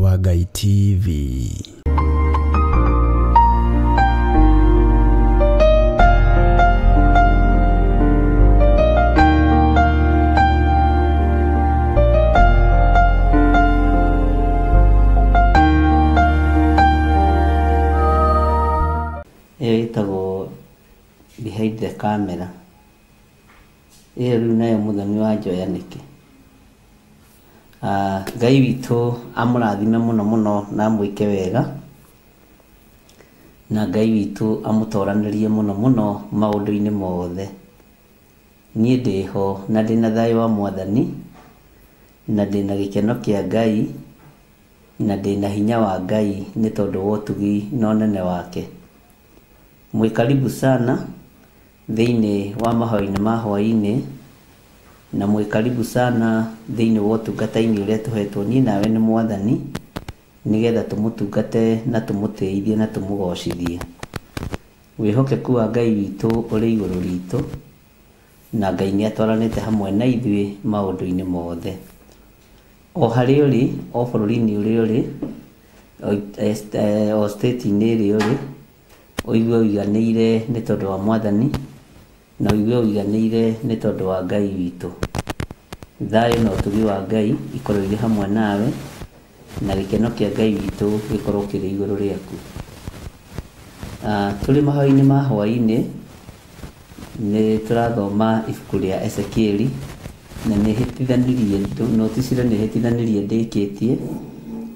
wa Ngai TV. Itago behind the camera. Riu nayo muthoni wa njoya niki. Ngai witũ amũrathime mũno mũno na mwĩke wega. Na Ngai witũ amũtoranĩrie mũno mũno maũndũ-inĩ mothe. Niĩ ndĩho na ndĩna thayũ wa Mwathani, na ndĩna gĩkeno kĩa Ngai, na ndĩna hinya wa Ngai nĩ tondũ wa ũtugi na ũnene wake. Mwĩkaribu sana thĩinĩ wa mahoya-inĩ ma hwaĩ-inĩ, na mwĩkaribu sana thĩinĩ wa ũtungata-inĩ ũrĩa tũhetwo niĩ nawe nĩ Mwathani, nĩgetha tũmũtungate na tũmũtĩithie na tũmũgocithie. Wĩhokeku wa Ngai witũ ũrĩ igũrũ ritũ, na Ngai nĩ atwaranĩte hamwe na ithuĩ maũndũ-inĩ mothe. O harĩa ũrĩ, o bũrũri-inĩ ũrĩa ũrĩ, o state-inĩ ĩrĩa ũrĩ, ũigue ũiganĩire nĩ tondũ wa Mwathani, na ũigue ũiganĩire nĩ tondũ wa Ngai witũ. Thayũ na ũtugi wa Ngai ikorwo irĩ hamwe nawe, na gĩkeno kĩa Ngai witũ gĩkorwo kĩrĩ igũrũ rĩaku. Tũrĩ mahoya-inĩ ma hwaĩ-inĩ, nĩ tũrathoma ibuku rĩa Ezekieli, na nĩ hĩtithanirie noticire nĩ hĩtithanirie ndĩkĩtie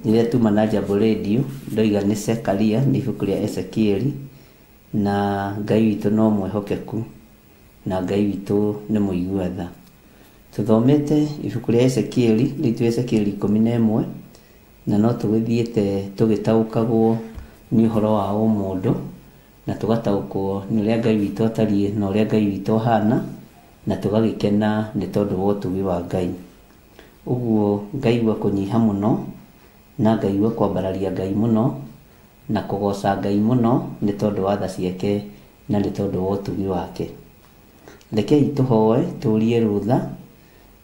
rĩrĩa tuma na Jambo Radio, ndoiga nĩ Zekaria, nĩ ibuku rĩa Ezekieli, na Ngai witũ no mwĩhokeku, na Ngai witũ nĩ mũigua tha. Tũthomete ibuku rĩa Ezekieli, rĩtwa Ezekieli 11, na no tũgĩthiĩte tũgĩtaũkagwo nĩ ũhoro wa ũmũndũ, na tũgataũkwo nĩ ũrĩa Ngai witũ atariĩ na ũrĩa Ngai witũ ahana, na tũgagĩkena nĩ tondũ wa ũtugi wa Ngai. Ũguo ngaigua kũnyiha mũno, na ngaigua kwambararia Ngai mũno, na kũgoca Ngai mũno nĩ tondũ wa tha ciake na nĩ tondũ wa ũtugi wake. Rekei tũhoe tũrie rũtha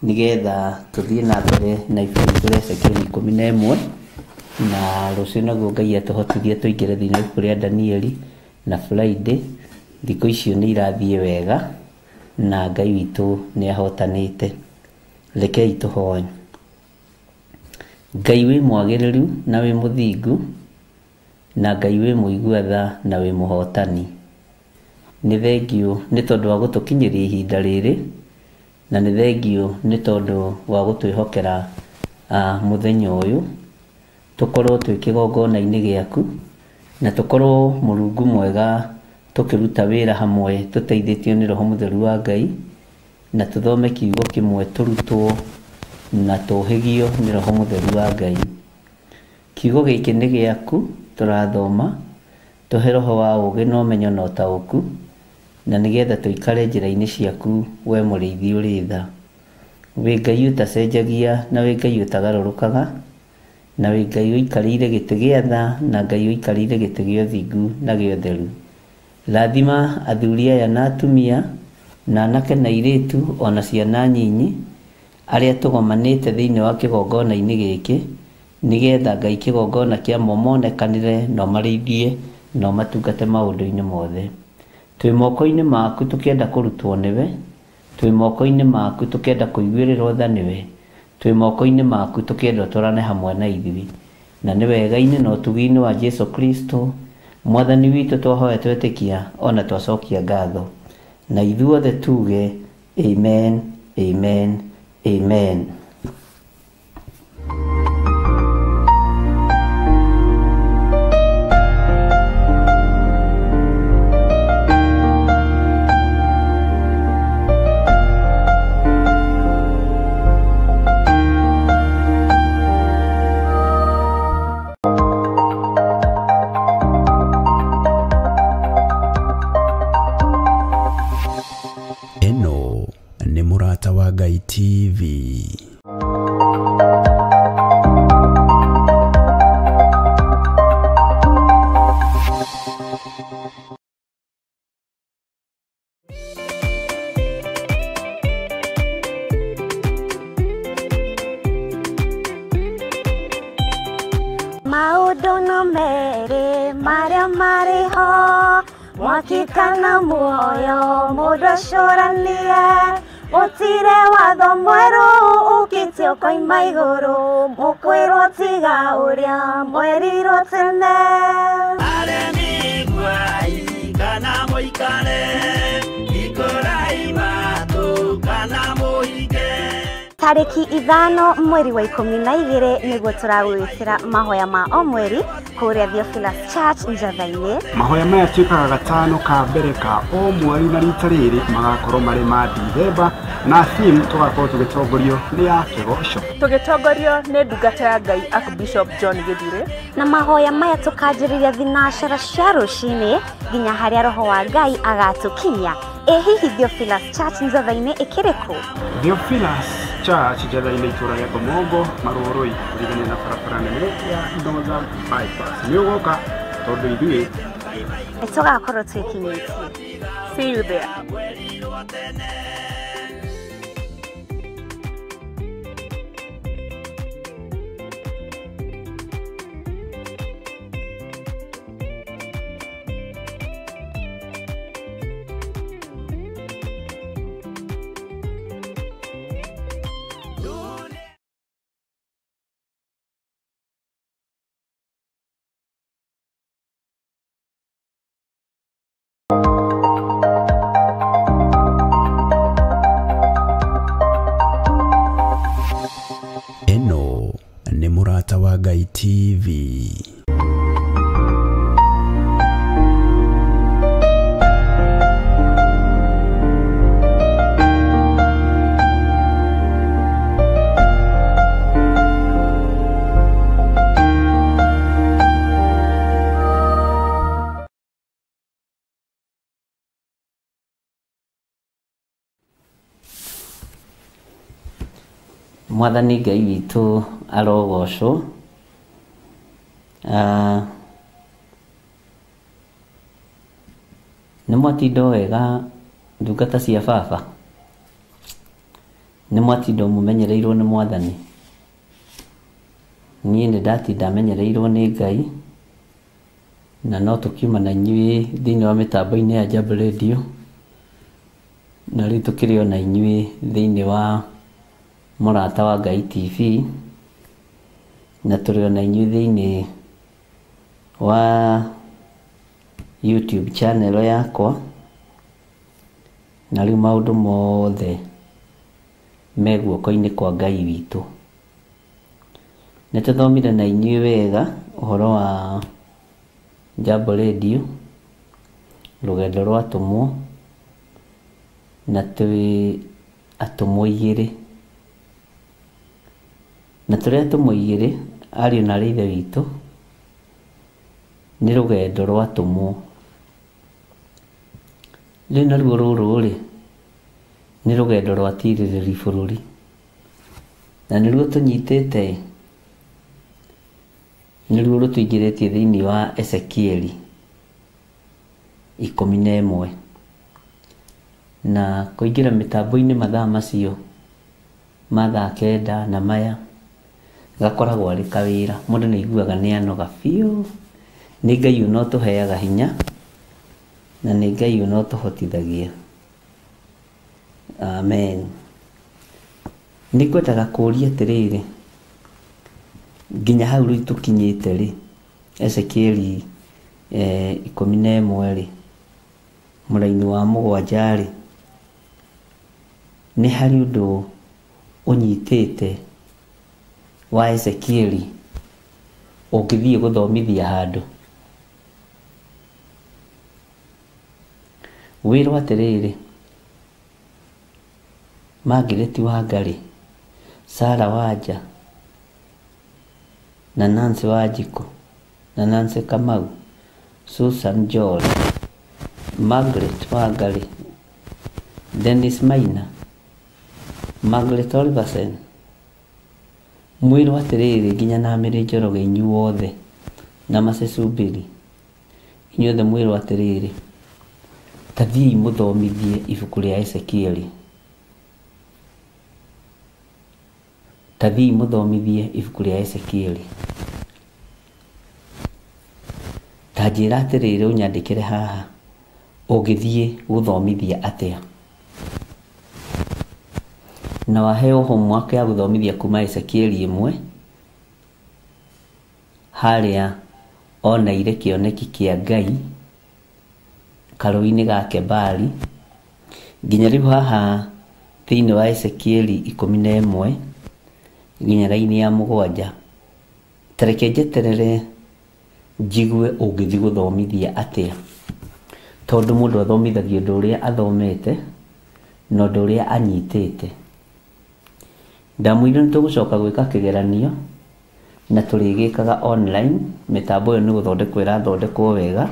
nĩgetha tũthiĩ na mbere na ibuku rĩa Ezekieli 11, na rũciũ naguo Ngai atũhotithie tũingĩre thĩinĩ wa ibuku rĩa Danieli na Friday. Thikũ icio nĩ irathiĩ wega na Ngai witũ nĩ ahotanĩte. Rekei tũhoe. Ngai wĩ mwagĩrĩru na wĩ mũthingu, na Ngai wĩ mũigua tha na wĩ mũhotani. Nĩ thengio nĩ tondũ wa gũtũkinyĩria ihinda rĩrĩ, na nĩ thengio nĩ tondũ wa gũtwĩhokera mũthenya ũyũ, tũkorwo twĩ kĩgongona-inĩ gĩaku, na tũkorwo Mũrungu mwega tũkĩruta wĩra hamwe tũteithĩtio nĩ Roho Mũtheru wa Ngai, na tũthome kiugo kĩmwe, tũrutwo na tũhĩgio nĩ Roho Mũtheru wa Ngai. Kiugo gĩkĩ nĩ gĩaku, tũrathoma, tũhe roho wa ũũgĩ na ũmenyo na ũtaũku, na nĩgetha tũikare njĩra-inĩ ciaku, we mũrĩithi ũrĩ tha. Wĩ Ngai ũtacenjagia na wĩ Ngai ũtagarũrũkaga, na wĩ Ngai ũikarĩire gĩtĩ gĩa tha, na Ngai ũikarĩire gĩtĩ gĩa ũthingu na gĩa ũtheru. Rathima athuri aya na atumia, na anake na airĩtu, ona ciana nyinyi, arĩa tũgomanĩte thĩinĩ wa kĩgongona-inĩ gĩkĩ, nĩgetha Ngai kĩgongona kĩamo monekanĩre na marĩithie na matungate maũndũ-inĩ mothe. Twĩ moko-inĩ maku tũkĩenda kũrutwo nĩwe, twĩ moko-inĩ maku tũkĩenda kũiguĩrĩrwo tha nĩwe, twĩ moko-inĩ maku tũkĩenda ũtũrane hamwe na ithuĩ, na nĩ wega-inĩ na ũtugi-inĩ wa Jesu Kristo Mwathani witũ twahoya twetĩkia ona twacokia ngatho, na ithuothe tuge amen, amen, amen. Eno nĩ Mũrata wa Ngai TV. maundu no mere maria mariho mwakikana muoyo mundu acuranie gutire watho mweru ukitio koima iguru mukwirwo tiga uria mwerirwo tene aremi gwai kana muikare ikorai matu kana muige tariki 5 mweri wa 12 niguo turagwikira mahoya ma o mweri kuria Theophilus Church Njathaini. Mahoya maya tuikaga gatano ka mbere ka o mweri na rita riri magakorwo mari ma Dithemba na theme tugakorwo tugitongorio ni ya kigoco tugitongorio ni ndungata ya Ngai Archbishop John Githire na mahoya maya tukanjiriria thinashara cia rucini nginya haria roho wa Ngai agatukinyia. Hihi Theophilus Church Njathaini ikiriku? Theophilus Church Njathaini itura ya Gomongo Maroroi kurigania na barabara nene ya Ndoza bypass niogoka tondu ithuĩ nitugakorwo twikinyitie. See you there. Eno ni Murata wa Ngai TV. Mwathani Ngai witu arogocwo. Nĩ mwatindo wega ndungata cia baba, nĩ mwatindo mumenyereirwo nĩ Mwathani. Niĩ nĩ ndatinda menyereirwo nĩ Ngai na no tukiuma na inyuĩ thĩinĩ wa mĩtambo-inĩ ya Jambo Radio na rĩu tukĩrĩ na inyuĩ thĩinĩ wa Murata wa Ngai TV na tũrĩ na inyuĩ thĩinĩ wa YouTube channel yakwa na rĩu maũndũ mothe me guoko-inĩ kwa Ngai witũ. Nĩ tũthomire na inyuĩ wega ũhoro wa Jambo Radio, rũgendo rwa atũmwo na tũrĩ atũmwo igĩrĩ na tũrĩa atũmwo igĩrĩ ariũ na ithe witũ nĩ rũgendo rwa atũmwo. Rĩu naruo rũrũ rĩ nĩ rũgendo rwa tirĩrĩri bũrũri na nĩruo tũnyitĩte, nĩruo rũtũingĩrĩtie thĩinĩ wa Ezekieli 11 na kũingĩra mĩtambo-inĩ mathaa macio mathaa 9 na maya gakoragwo arĩ kawĩra, mũndũ nĩ aiguaga nĩ anoga biũ. Nĩ Ngai no tũheaga hinya na nĩ Ngai no tũhotithagia. Amen. Nĩ ngwendaga kũũria atĩrĩrĩ, nginya hau rĩu tũkinyĩte rĩ, Ezekieli 11 rĩ, mũraini wa 7 rĩ, nĩ harĩ ũndũ ũnyitĩte wa Ezekieli ũngĩthiĩ gũthomithia handũ wĩrwo atĩrĩrĩ, Margaret Wangari, Sarah Wanja na Nancy Wanjiku na Nancy Kamau, Susan George, Margaret Wangari, Dennis Maina, Margaret Oliversen, mwĩrwo atĩrĩrĩ nginya na Mary Njoroge inyuothe na Macecumbĩri inyuothe mwĩrwo atĩrĩrĩ, tathiĩ mũthomithie ibuku rĩa Ezekieli, tathiĩ mũthomithie ibuku rĩa Ezekieli. anjĩra atĩrĩrĩ ũnyandĩkĩre haha ũngĩthiĩ gũthomithia atĩa, na waheo homework ya gũthomithia kuma Ezekieli 1 harĩa oneire kĩoneki kĩa Ngai karũinĩ ga Kebali nginya rĩu haha thĩinĩ wa Ezekieli 11 nginya raini ya 7. Tareke njeterere njigue ũngĩthiĩ gũthomithia atĩa, tondũ mũndũ athomithagio ũndũ ũrĩa athomete na ũndũ ũrĩa anyitĩte. Ndamwĩra nĩtũgũcoka gwĩka kĩgeranio na tũrĩgĩkaga online. Mĩtambo ĩyo nĩ gũthondekwo ĩrathondekwo wega,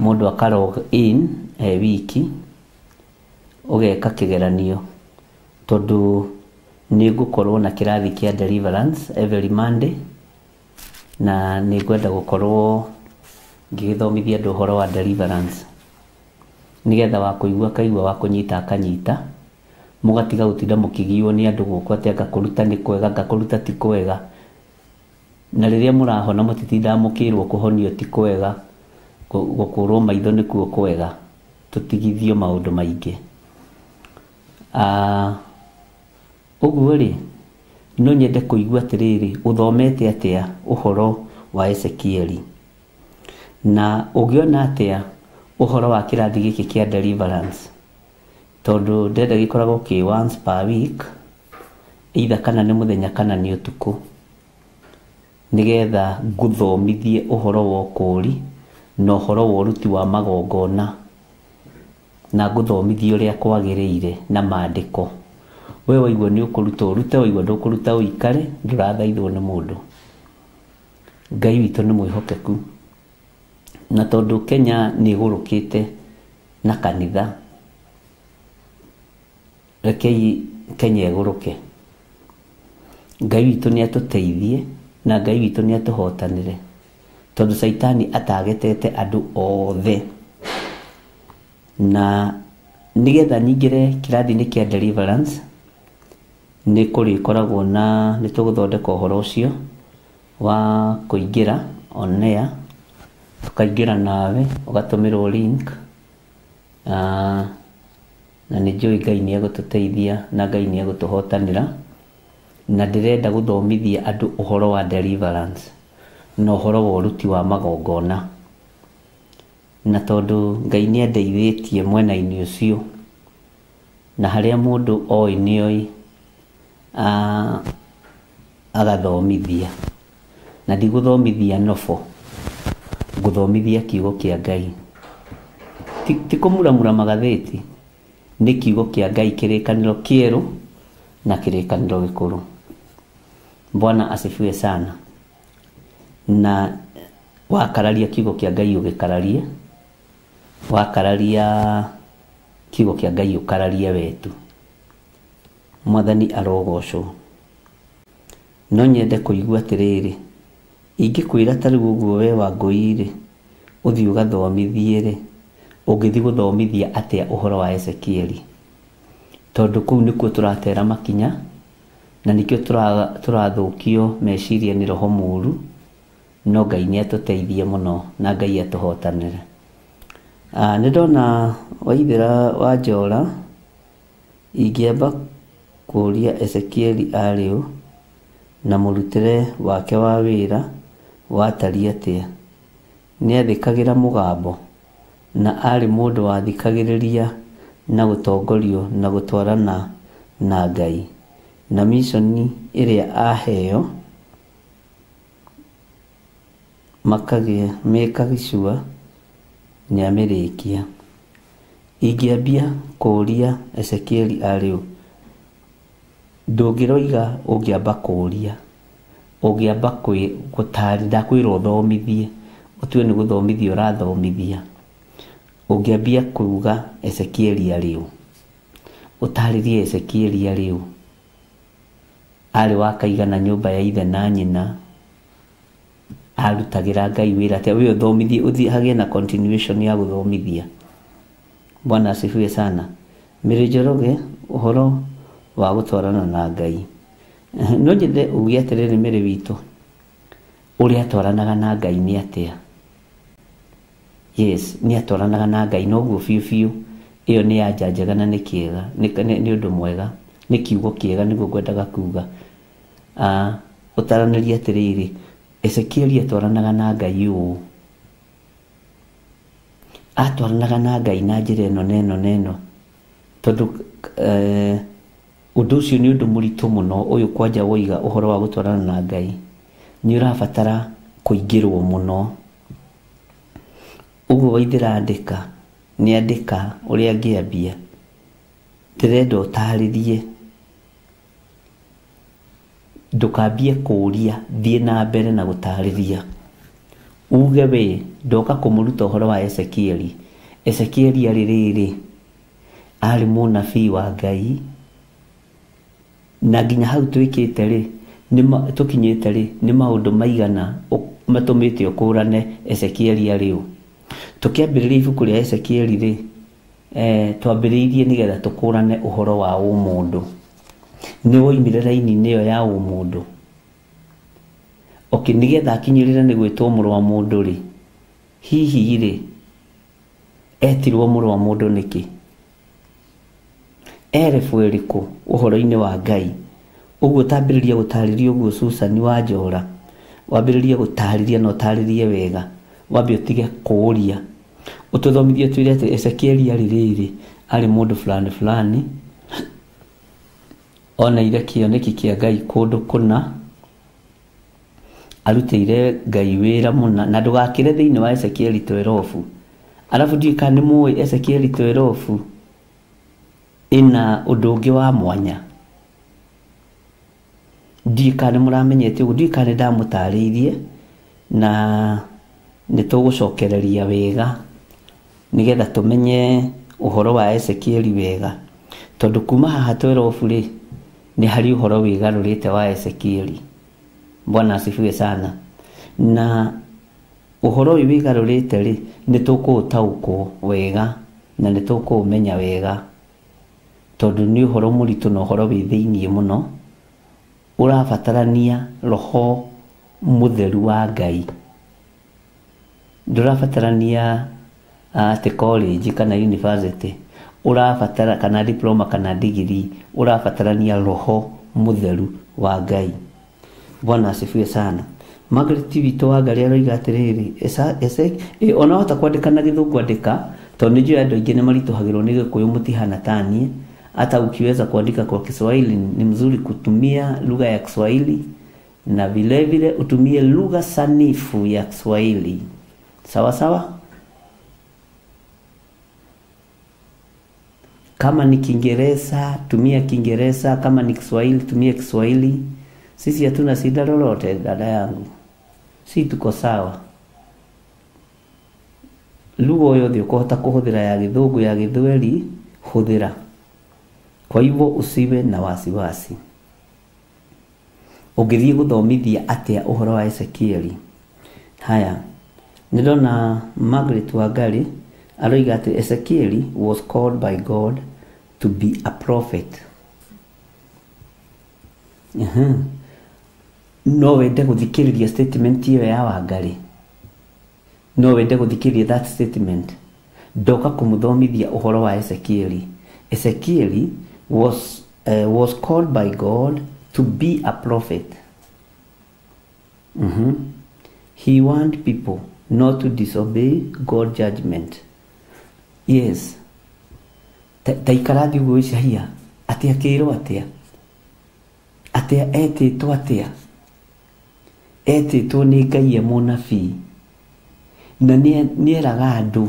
mũndũ aka log in wiki ũgeka kĩgeranio, tondũ nĩ ngũkorwo na kĩrathi kĩa deliverance every Monday, na nĩ ngwenda gũkorwo ngĩgĩthomithia andũ ũhoro wa deliverance, nĩgetha wa kũigua kaigua, wa kũnyita akanyita, mũgatiga gũtinda mũkĩgiywo nĩ andũ gũkũ atĩ ngakũruta nĩ kwega ngakũruta ti kwega, na rĩrĩa mũrahona mũtitindaga mũkĩrwo kũhonio ti kwega, gũkũrwo maitho nĩkuo kwega. Tũtigithio maũndũ maingĩ. Ũguo rĩ, no nyende kũigua atĩrĩrĩ ũthomete atĩa ũhoro wa Ezekieli, na ũngĩona atĩa ũhoro wa kĩrathi gĩkĩ kĩa deliverance, tondũ ndenda gĩkoragwo kĩ once per week, either kana nĩ mũthenya kana nĩ ũtukũ, nĩgetha ngũthomithie ũhoro wa ũkũri na ũhoro wa ũruti wa magongona, na ngũthomithie ũrĩa kwagĩrĩire na maandĩko. We waigua nĩ ũkũruta ũrute, waigua ndũkũruta ũikare, ndũrathaithwo nĩ mũndũ. Ngai witũ nĩ mwĩhokeku, na tondũ Kenya nĩ ĩgũrũkĩte na kanitha, rekei Kenya ĩgũrũke. Ngai witũ nĩ atũteithie na Ngai witũ nĩ atũhotanĩre, tondũ Saitani atagetete andũ othe. Na nĩgetha nyingĩre kĩrathi-inĩ kĩa deliverance, nĩ kũrĩkoragwo na nĩ tũgũthondeka ũhoro ũcio wa kũingĩra on air, tũkaingĩra nawe ũgatũmĩrwo link, na nĩ njũĩ Ngai nĩ egũtũteithia na Ngai nĩ egũtũhotanĩra, na ndĩrenda gũthomithia andũ ũhoro wa deliverance na ũhoro wa ũruti wa magongona, na tondũ Ngai nĩ andeithĩtie mwena-inĩ ũcio, na harĩa mũndũ oĩ nĩ oĩ agathomithia, na ndigũthomithia nobo, ngũthomithia kiugo kĩa Ngai. Ti kũmuramura magathĩti, nĩ kiugo kĩa Ngai, kĩrĩkanĩro kĩerũ na kĩrĩkanĩro gĩkũrũ. Bwana asifiwe sana. Na wakararia kiugo kĩa Ngai ũgĩkararie, wakararia kiugo kĩa Ngai ũkararie wetu. Mwathani arogocwo. No nyende kũigua atĩrĩrĩ, ingĩkwĩra ta rĩu ũguo we Wangũi-rĩ, ũthiĩ ũgathomithie-rĩ, ũngĩthiĩ gũthomithia atĩa ũhoro wa Ezekieli, tondũ kũu nĩkuo tũratera makinya, na nĩkĩo tũrathũkio meciria nĩ roho mũru. No Ngai nĩ atũteithie mũno na Ngai atũhotanĩre. Nĩ ndona Waithĩra wa Njora, ingĩamba kũria Ezekieli arĩ ũ na mũrutĩre wake wa wĩra watariĩ atĩa. Nĩ athikagĩra mũgambo na arĩ mũndũ wathikagĩrĩria na gũtongorio na gũtwarana na Ngai, na missoni ĩrĩa aheo meka gĩcua nĩ amĩrĩkia. Ingĩambia kũria Ezekieli arĩ ũ, ndũngĩroiga ũngĩamba kũria, ũngĩamba gũtarĩria, ndakwĩra ũthomithie, ũtue nĩ gũthomithia ũrathomithia. Ũngĩambia kuuga Ezekieli arĩ ũ, ũtarĩrie Ezekieli arĩ ũ, arĩ wakaigana nyũmba ya ithe na nyina, arutagĩra Ngai wĩra atĩa, we ũthomithie, ũthiĩ hagĩe na continuation ya gũthomithia. Bwana asifiwe sana. Mary Njoroge, ũhoro wa gũtwarana na Ngai. No nyende uge atĩrĩrĩ Mary witũ, ũrĩa atwaranaga na Ngai nĩ atĩa? yes ni atwaranaga na Ngai noguo biũ iyo ni yajanjaga na nĩ kĩega nĩ ũndũ mwega nĩ kiugo kĩega nĩguo ngwendaga kuga ũtaranĩria atĩrĩrĩ Ezekieli atwaranaga na Ngai ũũ atwaranaga na Ngai na njĩra ĩno tondũ ũndũ ũcio nĩ ũndũ mũritũ mũno ũyũ kwanja woiga ũhoro wa gũtwarana na Ngai nĩ ũrabatara kũingĩrwo mũno ũguo waithĩra andĩka nĩ andĩka ũrĩa angĩambia ndĩrenda ũtarĩrie ndũkambie kũũria thiĩ na mbere na gũtarĩria uge we ndoka kũmũruta ũhoro wa Ezekieli arĩ rĩrĩ arĩ mũnabii wa Ngai na nginya hau twĩkĩte rĩ tũkinyĩte rĩ nĩ maũndũ maigana matũmĩte ũkũrane Ezekieli arĩ ũ tũkĩambĩrĩria ibuku rĩa Ezekieli rĩ twambĩrĩirie nĩgetha tũkũrane ũhoro wa ũmũndũ nĩ woimire raini-inĩ ĩyo ya ũmũndũ nĩgetha akinyĩrĩre nĩ gwĩtwo mũrũ wa mũndũ rĩ hihi rĩ etirwo mũrũ wa mũndũ nĩkĩ erebu ĩrĩkũ ũhoro-inĩ wa Ngai ũguo tambĩrĩria gũtarĩria ũguo Susani wa Njora wambĩrĩria gũtarĩria na ũtarĩrie wega wambe ũtige kũũria ũtũthomithie twĩre atĩ Ezekieli arĩ rĩrĩ arĩ mũndũ fulani onaire kĩoneki kĩa Ngai kũndũ kũna arutĩire Ngai wĩra mũna na ndũgakĩre thĩinĩ wa Ezekieli 12 arabu ndiũĩ kana nĩ mũĩ Ezekieli 12 ĩna ũndũ ũngĩ wa mwanya ndiũĩ kana mũramenyete ũguo ndiũĩ kana ndamũtarĩirie na nĩtũgũcokereria wega nĩgetha tũmenye ũhoro wa Ezekieli wega tondũ kuma haha 12 rĩ nĩ harĩ ũhoro wĩgarũrĩte wa Ezekieli Bwana asifiwe sana na ũhoro ũyũ wĩgarũrĩte rĩ nĩtũkũũtaũkwo wega na nĩtũkũũmenya wega tondũ nĩ ũhoro mũritũ na ũhoro wĩ thĩinĩ mũno ũrabatarania roho mũtheru wa Ngai ndũrabatarania atĩ college kana university ũrabatara kana diploma kana degree ũrabatarania roho mũtheru wa Ngai Bwana asifiwe sana Margaret witũ wa Ngai aroiga atĩrĩrĩ ona hota kwandĩka na gĩthũngũ andĩka tondũ nĩnjũĩ andũ aingĩ nĩ maritũhagĩrwo nĩ Gĩkũyũ mũtihana tanie hata ukiweza kuandika kwa Kiswahili ni mzuri kutumia lugha ya Kiswahili na vile vile utumie lugha sanifu ya Kiswahili sawa sawa kama ni Kiingereza tumia Kiingereza kama ni Kiswahili tumia Kiswahili sisi hatuna shida lolote dada yangu si tuko sawa lugha yothe ũkũhota kũhũthĩra ya Gĩthũngũ ya Gĩthweri hũthĩra kwa hivyo usiwe na wasiwasi ũngĩthiĩ gũthomithia atĩa ũhoro wa Ezekieli haya nĩndona Margaret Wangari aroiga atĩ Ezekieli was called by God to be a prophet no wende gũthikĩrĩria statement ĩyo ya Wangari no wende gũthikĩrĩria that statement ndoka kũmũthomithia ũhoro wa Ezekieli Ezekieli was called by God to be a prophet he warned people not to disobey God's judgment yes taikarathi uguo Isaia atia kĩrwo atia etĩtwo atia etĩtwo nĩ Ngai mũnabii na nĩeraga andũ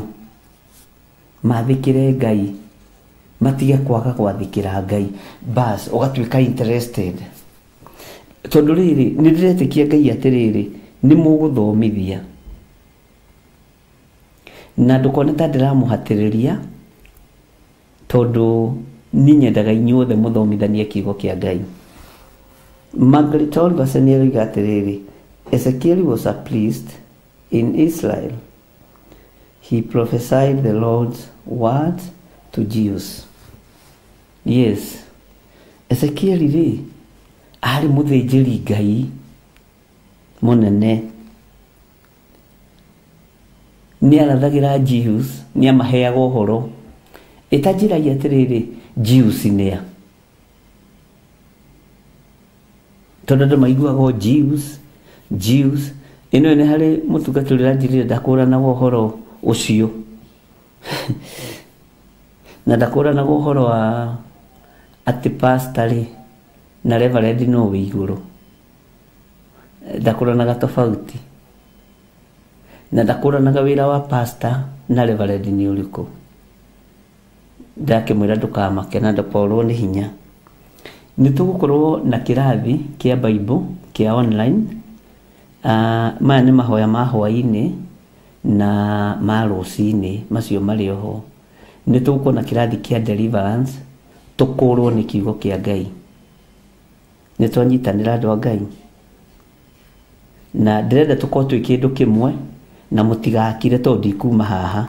mathikĩre Ngai matige kwaga gwathĩkĩra Ngai bas ũgatuĩka interested tondũ rĩrĩ nĩndĩretĩkia Ngai atĩrĩrĩ nĩ mũgũthomithia na ndũkone ta ndĩramũhatĩrĩria tondũ niĩ nyendaga inyuothe mũthomithanie kiugo kĩa Ngai Margaret Olbersen nĩoiga atĩrĩrĩ Ezekiel was a priest in Israel he prophesied the Lord's word to Jews yes Ezekiel rĩ arĩ mũthĩnjĩri Ngai mũnene nĩ arathagira Jews, nĩ amaheaga ũhoro ĩtanjĩragia atĩrĩrĩ Jews nĩa, tondũ andũ maiguaga Jews ĩno nĩ harĩ mũtungatĩri ũranjĩrire ndakũranaga ũhoro ũcio na ndakũranaga ũhoro wa atĩ pastor na reverend no wĩ igũrũ, ndakũranaga tofauti, na ndakũranaga wĩra wa pastor na reverend nĩ ũrĩkũ. Ndakĩmwĩra ndũkamake na ndũkorwo nĩ hinya. Nĩ tũgũkorwo na kĩrathi kĩa Bible kĩa online. Maya nĩ mahoya ma hwaĩ-inĩ na ma rũcinĩ, macio marĩ oho. Nĩ tũgũkorwo na kĩrathi kĩa deliverance, tũkũrwo nĩ kiugo kĩa Ngai. Nĩ twanyitanĩra andũ a Ngai, na ndĩrenda tũkorwo twĩ kĩndũ kĩmwe, na mũtigakire tondũ ndikuma haha.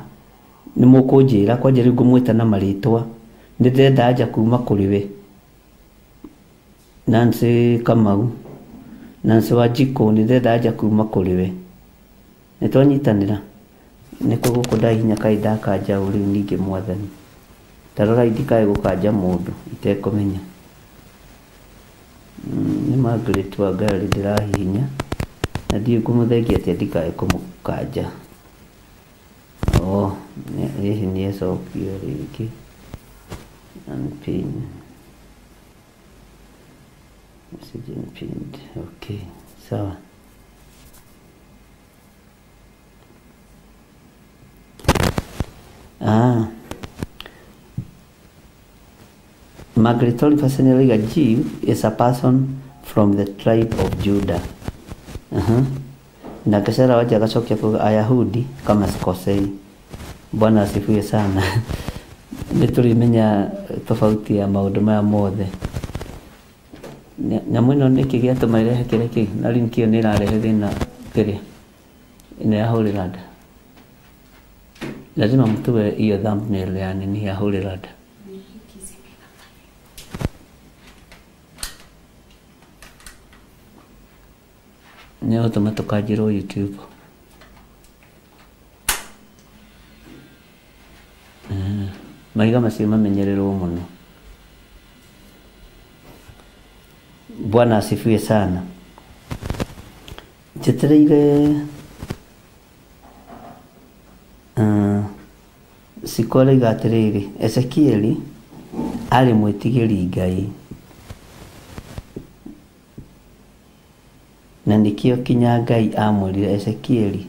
Nĩ mũkũnjĩra kwanja rĩu ngũmwĩta na marĩtwa, nĩ ndĩrenda anja kuma kũrĩ we Nancy Kamau, Nancy Wanjikũ, nĩ ndĩrenda anja kuma kũrĩ we. Nĩ twanyitanĩra, nĩ kũgũkũ ndahinya kaĩ ndakanja rĩu ningĩ Mwathani, tarora indikae gũkanja mũndũ itekũmenya. Nĩ Margaret Wangari ndĩrahihinya, na ndiĩ ngũmũthengia atĩ ndikae kũmũkanja. Hihi nĩ ecokio rĩngĩ unpin message unpinned. Okay, sawa. Margaret Oliver Jew is a person from the tribe of Judah. Na Kasera waja akachokia kwa Ayahudi kama sikosei. Bwana asifiwe sana. Nĩtũrĩmenya tofauti ya maũndũ maya mothe. Nyamũ ĩno nĩkĩ gĩatũma ĩrehe kĩrĩa kĩu, na rĩu kĩo nĩ ĩrarehe thĩna kĩrĩa ĩno ya Holy Land. Lazima mtuwe hiyo thumbnail ya nini ya Holy Land. Nĩ ũtũma tũkanjĩrwo YouTube. Mahiga macio mamenyererwo mũno. Bwana asifiwe sana. Njetereire sikole gaterere Ezekieli arĩ mwĩtigĩri Ngai, na nĩkĩo kinya Ngai amwĩrire Ezekieli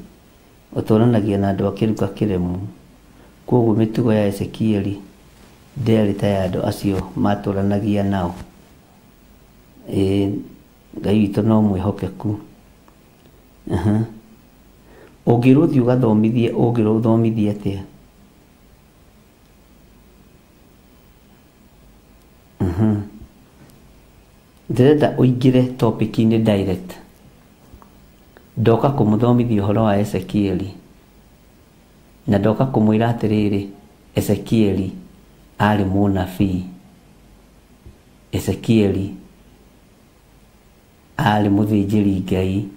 ũtũranagia na andũ a kĩruka kĩremu. Koguo mĩtugo ya Ezekieli ndĩarĩ ta ya andũ acio matũranagia nao. Ngai witũ no mwĩhokeku. Ũngĩrũthi ũgathomithie, ũngĩrũthomithie atĩa? Ndĩrenda ũingĩre topic-inĩ direct. Ndoka kũmũthomithia ũhoro wa Ezekieli, na ndoka kũmwĩra atĩrĩrĩ, Ezekieli arĩ mũnabii. Ezekieli arĩ mũthĩnjĩri Ngai,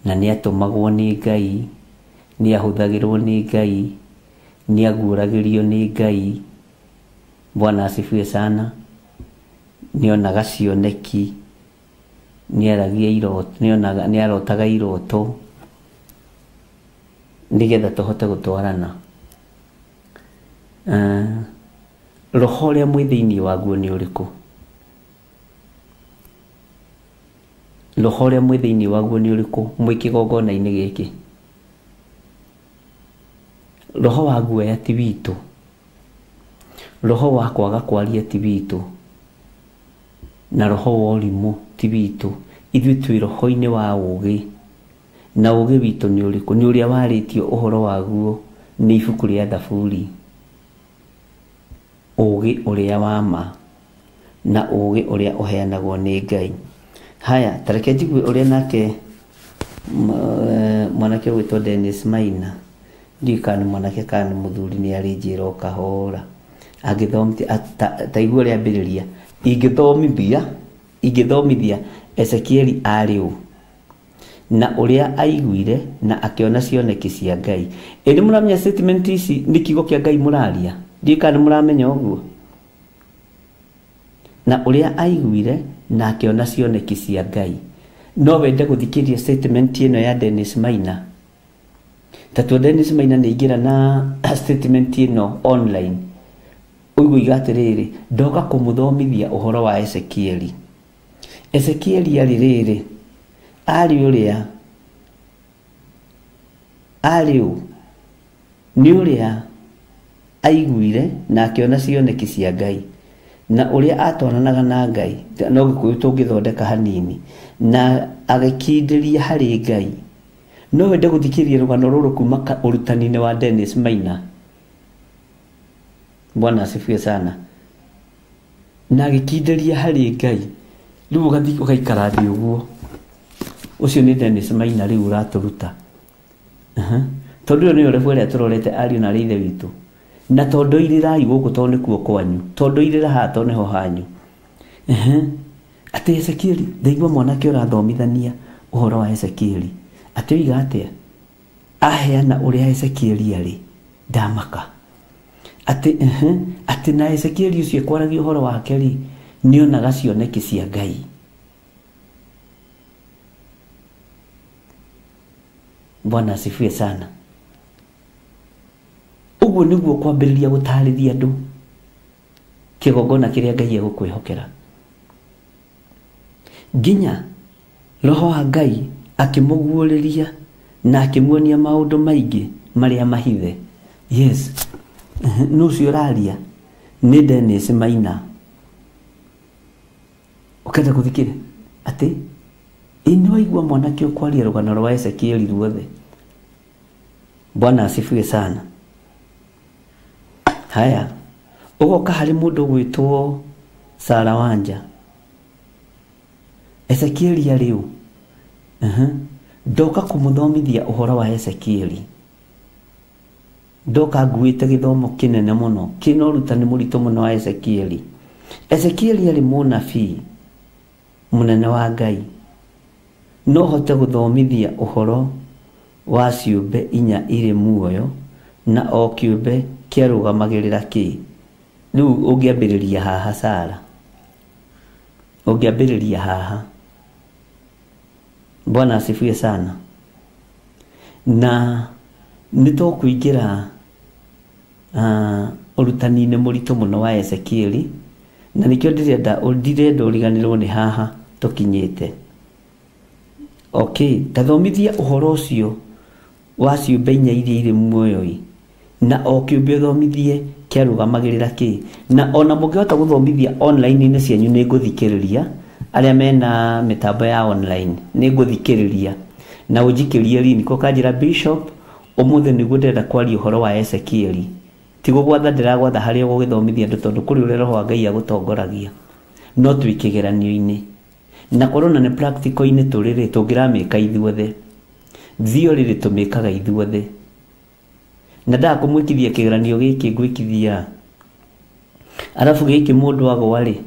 na nĩ atũmagwo nĩ Ngai, nĩ ahũthagĩrwo nĩ Ngai, nĩ aguũragĩrio nĩ Ngai. Bwana asifiwe sana. Nĩ onaga cioneki, nĩ aragia iroto, nĩ arotaga iroto nĩgetha tũhote gũtwarana. Roho ũrĩa mwĩ thĩinĩ waguo nĩ ũrĩkũ? Roho ũrĩa mwĩ thĩinĩ waguo nĩ ũrĩkũ mwĩ kĩgongona-inĩ gĩkĩ? Roho wa guoya ti witũ, roho wa kwaga kwaria ti witũ, na roho wa ũrimũ ti witũ. Ithuĩ twĩ roho-inĩ wa ũũgĩ, na ũũgĩ witũ nĩ ũrĩkũ? Nĩ ũrĩa warĩtio ũhoro waguo nĩ ibuku rĩa Thaburi. Ũũgĩ ũrĩa wa ma na ũũgĩ ũrĩa ũheanagwo nĩ Ngai. Haya, tareke njigue ũrĩa nake mwanake wĩtwo Dennis Maina, ndiũĩ kana nĩ mwanake kana nĩ mũthuri, nĩ arĩnjĩra o kahora agĩthomithia ta igua rĩambĩrĩria. Ingĩthomithia Ezekieli arĩ ũ, na uria aiguire na akiona cioneki cia Ngai. Indi muramenya statement ici ni kiugo kia Ngai muraria? Ndikana muramenya uguo? Na uria aiguire na akiona cioneki cia Ngai. No wende guthikiria statement ino ya Dennis Maina? Tatu Dennis Maina ni ingira na statement ino online. Ugu igatiriri ndoka kumuthomithia uhoro wa Ezekieli. Ezekieli ari riri ari uria ni uria aiguire na akiona cioneki cia Ngai, na uria atwaranaga na Ngai no gikuyu tungithondeka hanini na agikindiria hari Ngai. No wende guthikiria rugano ruru kuma urutani-ini wa Dennis Maina? Bwana asifiwe sana. Na agikindiria hari Ngai, riu ugathi ugaikara thi uguo. Ucio ni Dennis Maina riu uraturuta. Tondu ni ore bwere turorete ari na rithe witu. Na tondu irirai guku tone kuo kwanyu. Tondu irira ha tone ho hanyu. Ati Ezekieli, ndaigua mwanake urathomithania uhoro wa Ezekieli. Ati oiga atia? Aheana uria Ezekieli ari. Ndamaka. Ati na Ezekieli ucio kwaragia uhoro wake ri ni onaga cioneki cia Ngai. Bwana asifiwe sana. Uguo niguo kwambiriria gutarithia andu kigongona kiria Ngai egukwihokera. Nginya roho wa Ngai akimuguuriria na akimuonia maundu maingi maria mahithe. Yes. Nucio raria ni Dennis Maina. Ukenda kuthikire ati ino igwa mwanake ukwaria rugano rwa Ezekieli ruothe. Bwana asifiwe sana. Haya, ugoka hari mundu gwitwo Sara Wanja. Ezekieli ariu ndoka kumuthomithia uhoro wa Ezekieli. Ndoka nguite githomo kinene muno kino rutani murito muno wa Ezekieli. Ezekieli ari munabii munene wa Ngai. No hote guthomithia uhoro wa ciumbe inya iri muoyo na o kiumbe kiarũgamagĩrĩra ki. Riu ungiambĩrĩria haha Sara. Ungiambĩrĩria haha. Bwana asifiwe sana. Na nitokuingira urutani-ini murito muno wa Ezekieli, na nikio ndirenda uriganirwo ni haha tukinyite. Okay, tathomithia uhoro ucio wa ciumbe inya iria iri muoyo na o kiumbe thomithie kiarũgamagĩrĩra ki. Na ona mungihota guthomithia online-ini cianyu ni nguthikiriria aria mena mitambo ya online ni nguthikiriria na unjikirie lini ko kanjira Bishop umuthi niguo ndenda kwaria uhoro wa Ezekieli. Tigo gwatha ndiragwatha haria gugithomithia andu tondu kuri ure roho wa Ngai agutongoragia. No twikigeranio-ini na korona ni practical-ini turire tungiramika ithuothe. Theory tumikaga ithuothe. Na nda kumwikithia kigeranio giki ngwikithia arafu giki mundu agwari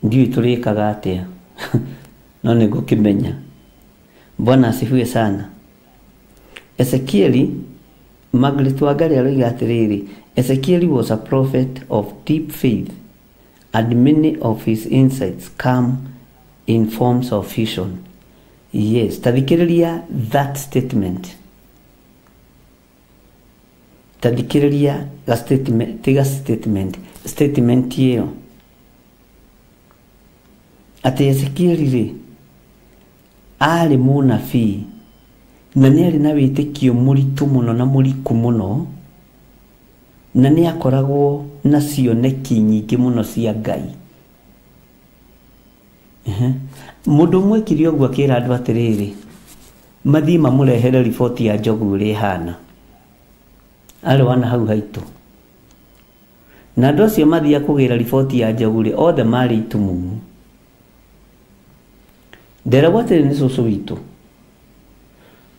ndiyo turikaga atia. No nigukimenya. Bwana asifiwe sana. Ezekieli, Margaret Wangari aroiga atiriri, Ezekieli was a prophet of deep faith and many of his insights come in forms of vision. Yes, tathikiriria that statement. Tathikiriria statement hiyo. Ati Ezekieli ri ari munabii na ni ari na witikio muritu muno na muriku muno na ni akoragwo na cioneki nyingi muno cia Ngai. Mundu mwe kirio gwa kira andu atiriri mathi mamurehere riboti ya njogu uri hana ari wana hau haitu na andu acio mathia kugira riboti ya njogu uri othe mari itumu. Nderagwatire ni cucu witu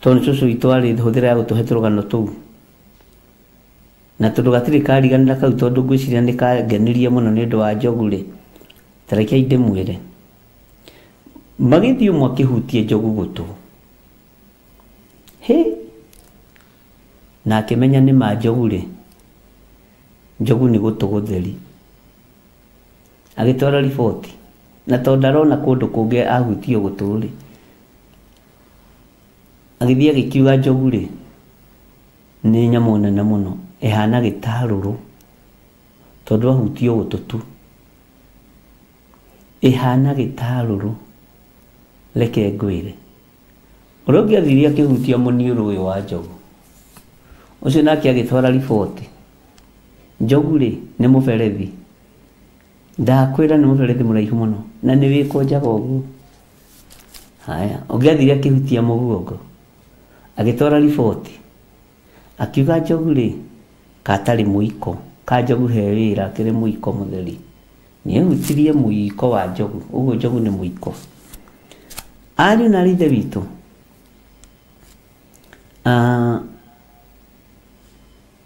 tondu cucu witu ari huthira ya gutuhe rugano tuu na tondu gatiri kariganira kau tondu ngwiciria ni kagenirie muno ni ndu wa njogu ri tareke inde mwire magĩthiĩ ũmwe akĩhutie njogu gũtũ na akĩmenya nĩ ma njogu rĩ, njogu nĩ gũtũ gũtheri. Agĩtwara riboti, na tondũ ndarona kũndũ kũngĩ ahutio gũtũ rĩ, agĩthiĩ agĩkiuga njogu rĩ nĩ nyamũ nene mũno, ĩhana gĩtarũrũ tondũ ahutio gũtũ tu, ĩhana gĩtarũrũ, reke ngwĩre. Ũrĩa ũngĩ athire akĩhutia mũniũrũ ũyũ wa njogu, ũcio nake agĩtwara riboti, njogu rĩ nĩ mũberethi, ndakwĩra nĩ mũberethi mũraihu mũno na nĩ wĩkũnjaga ũguo. Haya, ũngĩ athire akĩhutia mũguongo, agĩtwara riboti, akiuga njogu rĩ katarĩ mũiko, ka njogu he wĩra akĩrĩ mũiko mũtheri, nĩ ehutirie mũiko wa njogu, ũguo njogu nĩ mũiko. Ariũ na ithe witũ,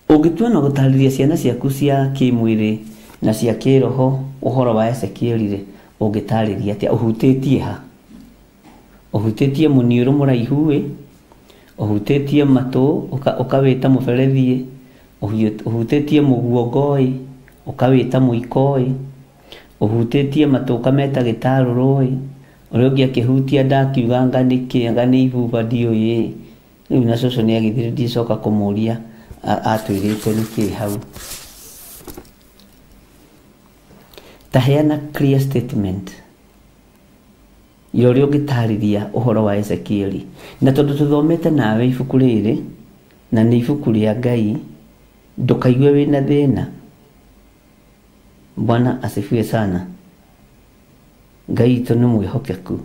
ũngĩtua na gũtarĩria ciana ciaku cia kĩmwĩrĩ na cia kĩroho ũhoro wa Ezekieli rĩ, ũngĩtarĩria atĩa? Ũhutĩtie ha? Ũhutĩtie mũniũrũ mũraihu ĩ, ũhutĩtie matũ ũkawĩta mũberethi ĩ, ũhutĩtie mũguongo ĩ, ũkawĩta mũiko ĩ, ũhutĩtie matũ ũkameta gĩtarũrũ ĩ, ũrĩa ũngĩ akĩhutia ndakiuga anga nĩ ibuba ndiũĩ ĩ. Rĩu na cũcũ nĩ agĩthire ndicoka kũmũria atwĩrĩte nĩkĩ hau. Taheana clear statement ya ũrĩa ũngĩtarĩria ũhoro wa Ezekieli. Na tondũ tũthomete nawe ibuku rĩrĩ na nĩ ibuku rĩa Ngai, ndũkaigue wĩna thĩna. Bwana asifiwe sana. Ngai witũ nĩ mwĩhokeku.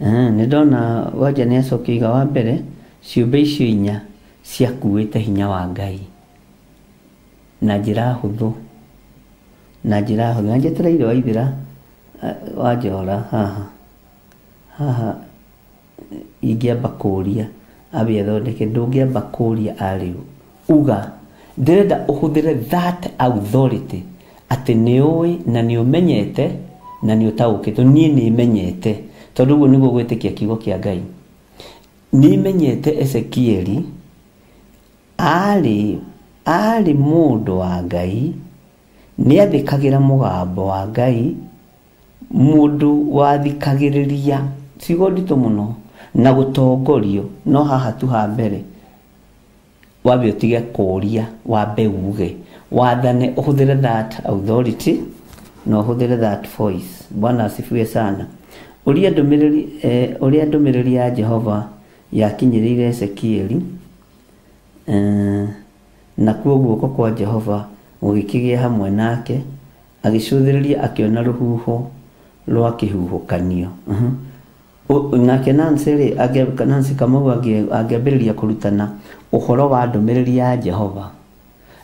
Nĩ ndona wanja nĩ acokia iga wa mbere, ciũmbe icio inya ciakuĩte hinya wa Ngai na njĩra hũthũ, na njĩra hũthũ. Na njetereire Waithĩra Wanjora haha ingĩamba kũria abe athondeke, ndũngĩamba kũria arĩu, uga ndĩrenda ũhũthĩre that authority atĩ nĩ ũĩ na nĩ ũmenyete na nĩ ũtaũkĩtwo. Niĩ nĩ menyete, tondũ ũguo nĩguo gwĩtĩkia kiugo kĩa Ngai. Nĩ menyete Ezekieli arĩ mũndũ wa Ngai, nĩ athikagĩra mũgambo wa Ngai, mũndũ wathikagĩrĩria ciugo nditũ mũno na gũtongorio. No haha tu ha mbere wambe ũtige kũria, wambe uge, wathane, ũhũthĩre that authority na ũhũthĩre that voice. Bwana asifiwe sana. Ũrĩa ndũmĩrĩri ya Jehova yakinyĩrĩire Ezekieli, na kuo guoko kwa Jehova gũgĩkĩgĩa hamwe nake, agĩcũthĩrĩria akĩona rũhuho rwa kĩhuhũkanio. Nake Nancy Kamau angĩambĩrĩria kũrutana ũhoro wa ndũmĩrĩri ya Jehova,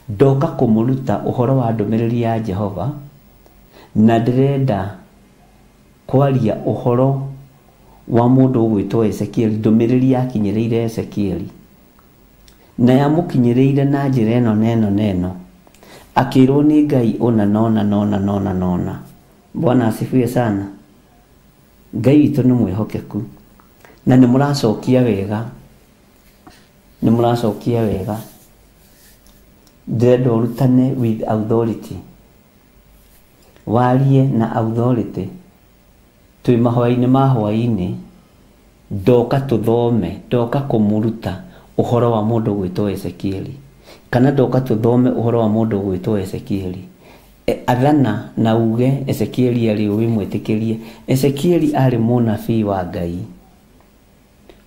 ndoka kũmũruta ũhoro wa ndũmĩrĩri ya Jehova, na ndĩrenda kwaria ũhoro wa mũndũ ũgwĩtwo Ezekieli. Ndũmĩrĩri yakinyĩrĩire Ezekieli na yamũkinyĩrĩire na njĩra ĩno neno, akĩrwo nĩ Ngai ona nona. Bwana asifiwe sana. Ngai witũ nĩ mwĩhokeku na nĩ mũracokia wega, ndĩrenda ũrutane with authority, warie na authority. Twĩ mahoya-inĩ ma hwaĩ-inĩ, ndoka tũthome, ndoka kũmũruta ũhoro wa mũndũ gwĩtwo Ezekieli, kana ndoka tũthome ũhoro wa mũndũ gwĩtwo Ezekieli. Athana na uge Ezekieli arĩ ũĩ, mwĩtĩkĩrie. Ezekieli arĩ mũnabii wa Ngai,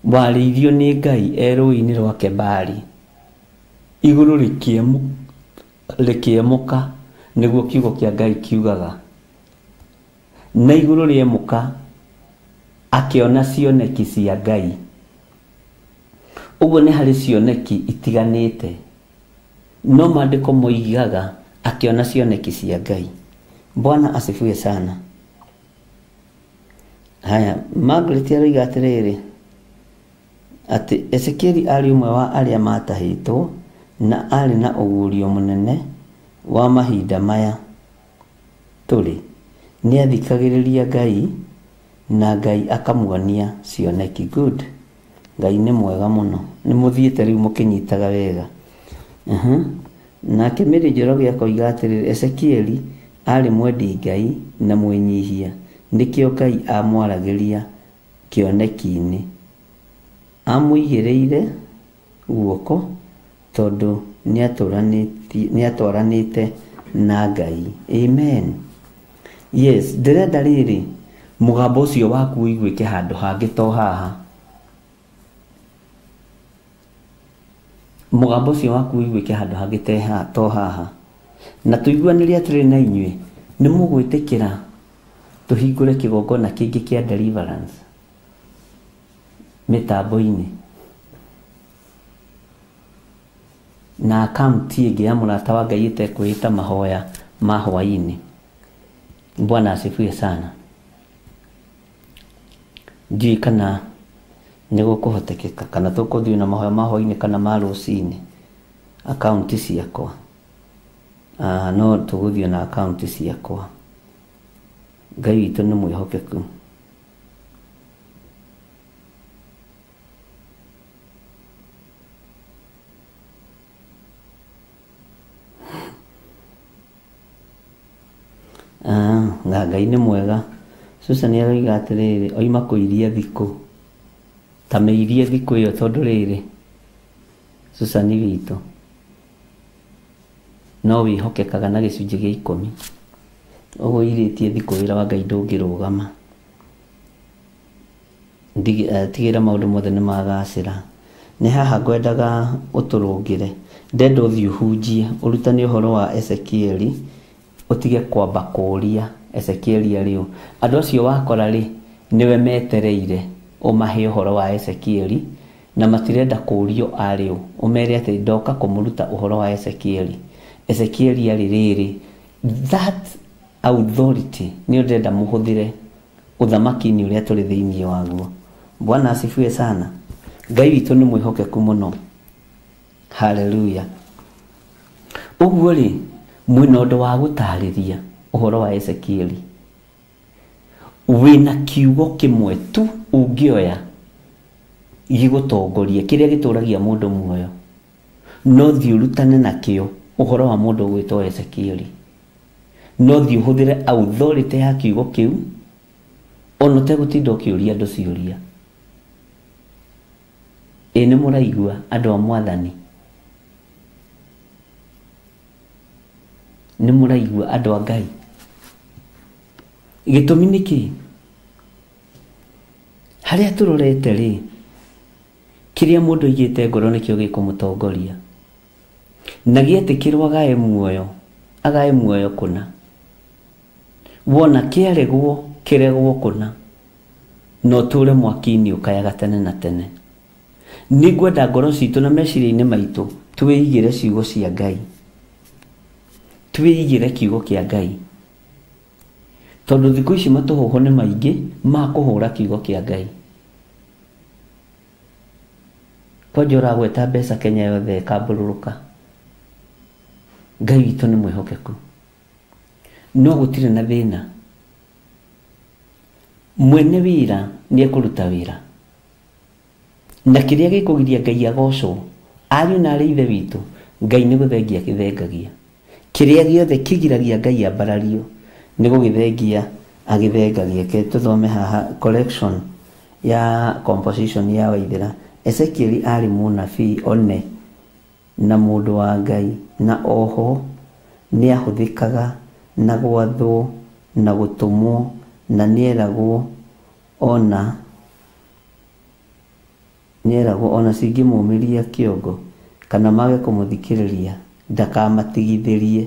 warĩithio nĩ Ngai erũi-inĩ rwa Kebari, igũrũ rĩkĩemũka, nĩguo kiugo kĩa Ngai kiugaga, na igũrũ rĩemũka akĩona cioneki cia Ngai. Ũguo nĩ harĩ cioneki itiganĩte, no maandĩko moigaga akĩona cioneki cia Ngai. Bwana asifiwe sana. Haya, Margaret aroiga atĩrĩrĩ atĩ Ezekieli arĩ ũmwe wa arĩa matahĩtwo na arĩ na ũguũrio mũnene wa mahinda maya tũrĩ. Nĩ athikagĩrĩria Ngai na Ngai akamuonia cioneki. Good. Ngai nĩ mwega mũno. Nĩ mũthiĩte rĩu mũkĩnyitaga wega. Nake Mary Njoroge akoiga atĩrĩrĩ, Ezekieli arĩ mwendi Ngai na mwĩnyihia, nĩkĩo Ngai amwaragĩria kĩoneki-inĩ, amũigĩrĩire guoko tondũ nĩatwaranĩte na Ngai. Amen. Yes, ndĩrenda rĩrĩ mũgambo ũcio waku ũiguĩke handũ hangĩ to haha. Mũgambo ũcio waku ũiguĩke handũ hangĩ to haha. Na tũiguanĩre atĩrĩ na inyuĩ, nĩ mũgwĩtĩkĩra tũhingũre kĩgongona kĩngĩ kĩa deliverance mĩtambo-inĩ na akaunti ĩngĩ ya mũrata wa Ngai ĩtekwĩta mahoya ma hwaĩ-inĩ. Bwana asifiwe sana. Ndiũĩ kana nĩ gũkũhotekeka kana tũkũthiĩ na mahoya ma hwaĩ-inĩ kana ma rũcinĩ. Akaunti ciakwa no tũgũthiĩ na akaunti ciakwa. Ngai witũ nĩ mwĩhokeku. Ngai nĩ mwega. Susan aroiga atĩrĩrĩ, oima kũiria thikũ ta mĩirie thikũ ĩyo tondũ rĩrĩ Susan witũ no wĩhokekaga na gĩcunjĩ gĩa 10. Ũguo irĩtie thikũ wĩra wa Ngai ndũngĩrũgama. Tigĩra maũndũ mothe nĩ magacĩra. Nĩ haha ngwendaga ũtũrũngĩre. Ndenda ũthiĩ ũhunjie ũrutane ũhoro wa Ezekieli, ũtige kwamba kũũria Ezekieli arĩ ũ. Andũ acio wakora rĩ nĩwe metereire ũmahe ũhoro wa Ezekieli na matirenda kũũrio arĩ ũ. Ũmere atĩ ndoka kũmũruta ũhoro wa Ezekieli. Ezekieli arĩ rĩrĩ. That authority nĩ ndenda mũhũthĩre ũthamaki-inĩ ũrĩa tũrĩ thĩinĩ waguo. Bwana asifiwe sana. Ngai witũ nĩ mwĩhokeku mũno. Hallelujah. Ũguo rĩ mwĩna ũndũ wa gũtarĩria ũhoro wa Ezekieli. Wĩna kiugo kĩmwe tu ũngĩoya gĩgũtongoria kĩrĩa gĩtũragia mũndũ muoyo. No thiĩ ũrutane nakĩo ũhoro wa mũndũ ũgwĩtwo Ezekieli. No thiĩ ũhũthĩre authority ya kiugo kĩu ona ũtegũtinda ũkĩũria andũ ciũria. Nĩ mũraigua andũ a Mwathani? Nĩ mũraigua andũ a Ngai? Gĩtũmi nĩkĩ? Harĩa tũrorete rĩ, kĩrĩa mũndũ aigĩte ngoro nĩkĩo gĩkũmũtongoria. Na gĩetĩkĩrwo agae muoyo kũna. Wona kĩaregwo kĩregwo kũna. No tũre mwaki-inĩ ũkayaga tene na tene. Nĩngwenda ngoro citũ na meciria-inĩ maitũ twĩigĩre ciugo cia Ngai. Twĩigĩre kiugo kĩa Ngai. Tondũ thikũ ici matũhũho nĩ maingĩ ma kũhũra kiugo kĩa Ngai. Kwanja ũragweta mbeca Kenya yothe ĩkambũrũrũka. Ngai witũ nĩ mwĩhokeku. No gũtirĩ na thĩna. Mwene wĩra nĩ ekũruta wĩra. Na kĩrĩa gĩkũgiria Ngai agocwo, ariũ na aarĩ a Ithe witũ, Ngai nĩ gũthengia gĩthengagia. Kĩrĩa gĩothe kĩgiragia Ngai ambarario nĩ gũgĩthengia agĩthengagia. Tũthome haha collection ya composition ya Waithĩra. Ezekieli arĩ mũnabii one na mũndũ wa Ngai, na oho nĩ ahũthĩkaga na gwathwo na gũtũmwo, na nĩeragwo ona cingĩmũmĩria kĩongo kana mage kũmũthikĩrĩria ndakamatigithĩrie,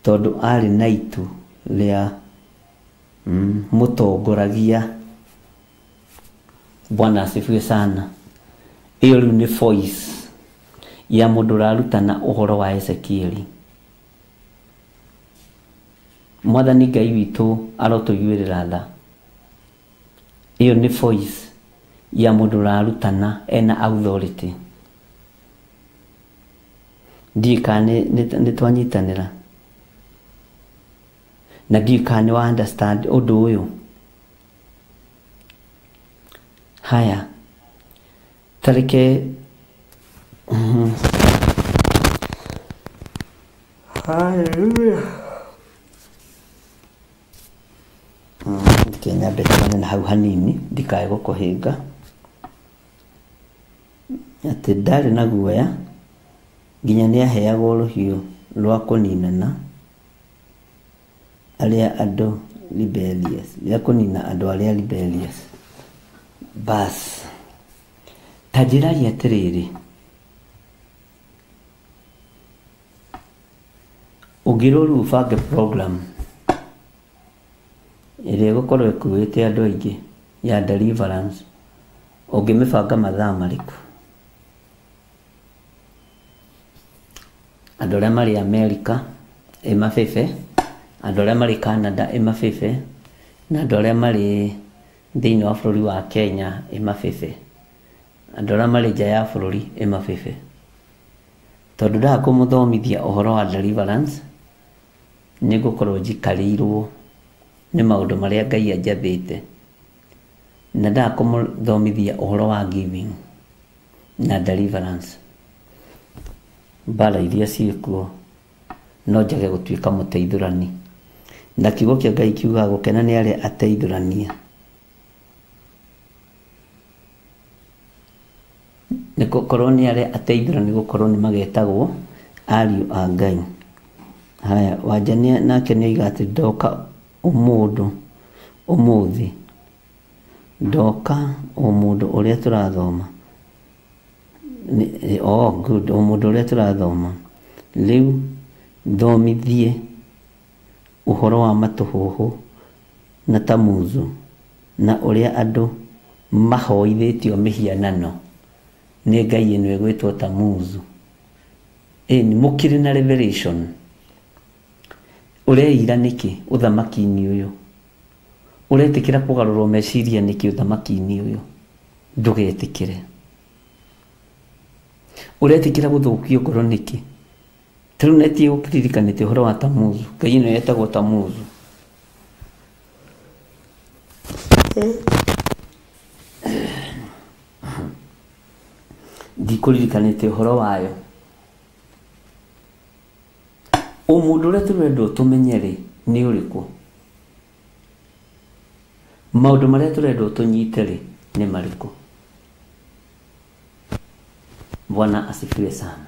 tondũ arĩ na itu rĩa mũtongoragia. Bwana asifiwe sana. Iyo rĩu nĩ voice ya mũndũ ũrarutana ũhoro wa Ezekieli. Mwathani Ngai witũ arotũiguĩrĩra tha. Iyo nĩ voice ya mũndũ ũrarutana ena authority. Ndiũĩ kana nĩ twanyitanĩra na ndiũĩ kana nĩ wa understand ũndũ ũyũ. Haya, tareke haleluya. Kenya ndekana na hau hanini ndikae gukuhinga ati ndari na guoya nginya ni aheagwo ruhiu rwa kuninana aria andu rebellious ya kunina andu aria rebellious. Bas tajira ya tiriri ugiroru ufange program iria gukorwo ikuite andu aingi ya deliverance ungimibanga mathaa mariku. Andu aria mari America mafife, andu aria mari Canada mafife, na andu aria mari thiini wa bururi wa Kenya mafife, andu aria mari nja ya bururi mafife. Tondu nda kumuthomithia uhoro wa deliverance ni gukorwo njikarirwo ni maundu maria Ngai anjathite, na nda kumuthomithia uhoro wa giving na deliverance. Bala iria ciikuo no njage gutuika muteithurani, na kiugo kia Ngai kiuga gukena ni aria ateithurania. Ni gukorwo ni aria ateithurani gukorwo ni magetagwo ariu a Ngai. Haya, wajania nake ni iga ati ndoka umundu umuthi, ndoka umundu uria turathoma good umundu uria turathoma riu thomithie uhoro wa matuhuhu na tamuzu na uria andu mahoithitio mihianano ni Ngai eno egwitwo tamuzu. Ni mukiri na revelation ureira niki uthamaki-ini uyu, uretikira kugarurwo meciria niki uthamaki-ini uyu, ndugetikire. Uretikira guthukio ngoro niki, tariu netie gukiririkanite uhoro wa tamuzu. Ngai eno yetagwo tamuzu. Ndikuririkanite uhoro wayo. Umundu uria turenda tumenyere ni uriku, maundu maria turenda tunyitere ni mariku. Bwana asifiwe sana.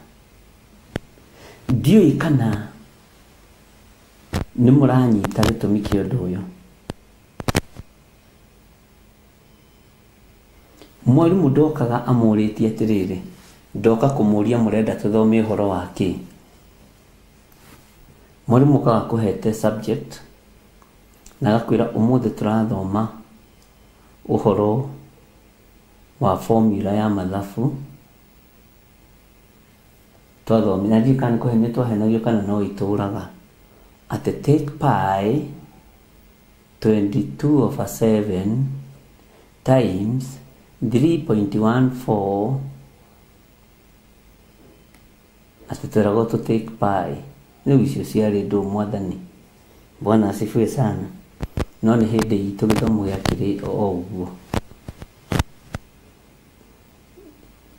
Ndioi kana ni muranyita gitumi kia undu uyu. Mwalimu ndokaga amuritie atiriri, ndoka kumuria murenda tuthome uhoro wake. Mwalimu kaga kuhete subject na gakwira umuthi turathoma uhoro wa formula ya mathabu. Twathomi na ndikani kuhene twahenagio kana no ituraga ati take pi 22/7 times 3.14 ati turago to take pi. Riu icio ciari ndu mwathani. Bwana asifiwe sana. No ni hindi itu githomo giakiri o uguo.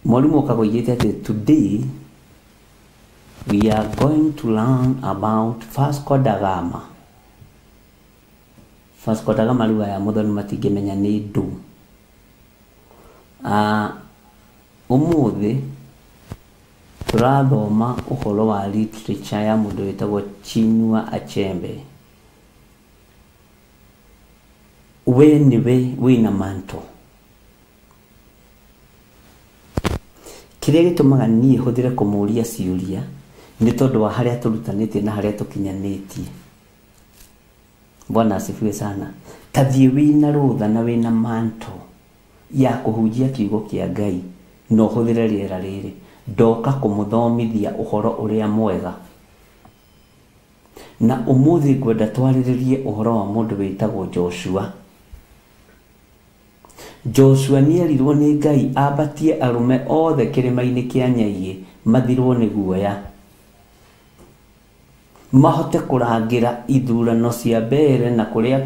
Mwalimu akagoigite ati today we are going to learn about Vasco da Gama. Vasco da Gama lugha ya muthoni matingimenya ni ndu. Umuthi turathoma uhoro wa literature ya mundu witagwo Chinua Achebe. We niwe wina manto. Kiria gitumaga nie huthire kumuria ciuria ni tondu wa haria turutanite na haria tukinyanitie. Bwana asifiwe sana. Tathie wina rutha na wina manto ya kuhunjia kiugo kia Ngai no huthire riera riri, ndoka kumuthomithia uhoro uria mwega. Na umuthi ngwenda twariririe uhoro wa mundu witagwo Joshua. Joshua ni erirwo ni Ngai ambatie arume othe kirima-ini kia Nyaiye mathirwo ni guoya, mahote kurangira ithurano cia mbere na kuria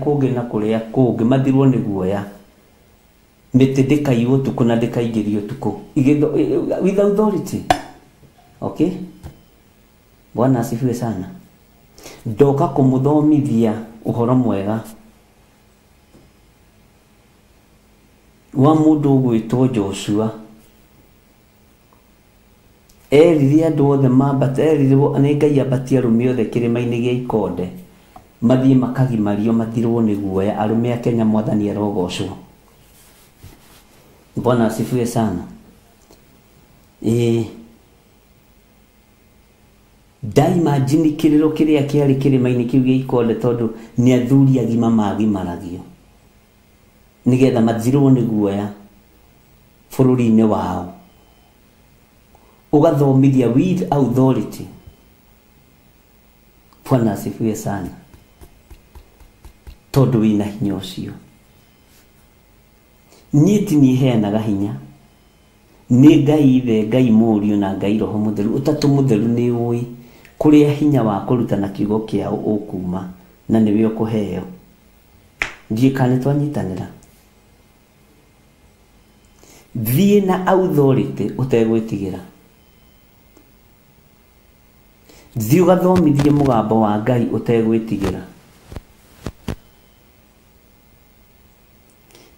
kungi mathirwo ni guoya. mĩtĩ ndĩkaiywo ũtukũ na ndĩkaingĩrio ũtukũ with authority. Okay, Bwana asifiwe sana. Ndoka kũmũthomithia ũhoro mwega wa mũndũ ũgwĩtwo Joshua. Erire andũ othe erire nĩ Ngai ambatie arũme othe kĩrĩma-inĩ gĩa Ikonde mathiĩ makagimario mathirwo nĩ guoya, arũme a Kenya Mwathani arogocwo. Bwana asifiwe sana. Ndaimagine kĩrĩro kĩrĩa kĩarĩ kĩrĩma-inĩ kĩu gĩa Ikonde, tondũ nĩ athuri agima magimaragio nĩgetha mathirwo nĩ guoya bũrũri-inĩ wao. Ugathomithia with authority. Bwana asifiwe sana. Tondũ wĩna hinya ũcio. Niĩ ti niĩ heanaga hinya, nĩ Ngai Ithe, Ngai Mũriũ na Ngai Roho Mũtheru. Ũtatũ Mũtheru nĩ ũĩ kũrĩa hinya wa kũrutana kiugo kĩao ũkuma, na nĩwe ũkũheo. Ndiĩ kana twanyitanĩra. Thiĩ na authority ũtegwĩtigĩra. Thiĩ ũgathomithie mũgambo wa Ngai ũtegwĩtigĩra.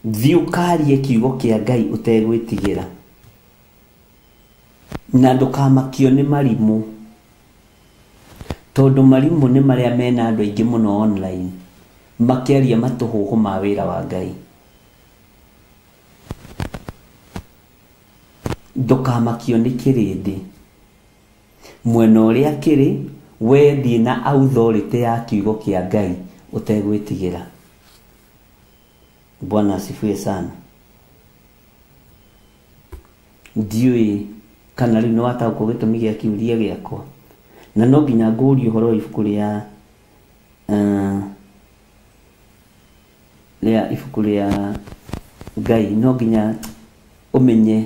Thiĩ ũkarie kiugo kĩa Ngai ũtegwĩtigĩra. Na ndũkamakio nĩ marimũ, tondũ marimũ nĩ marĩa mena andũ aingĩ mũno online makĩaria matũhũhũ ma wĩra wa Ngai. Ndũkamakio nĩ kĩrĩndĩ mwena ũrĩa kĩrĩ, wendi na authority ya kiugo kĩa Ngai ũtegwĩtigĩra. Bwana asifiwe sana. Ndiũĩ kana rĩu nĩ wataũkwo gĩtũmi gĩa kĩũria gĩakwa, na no nginya ngũrie ũhoro wa ibuku rĩa Ngai. No nginya ũmenye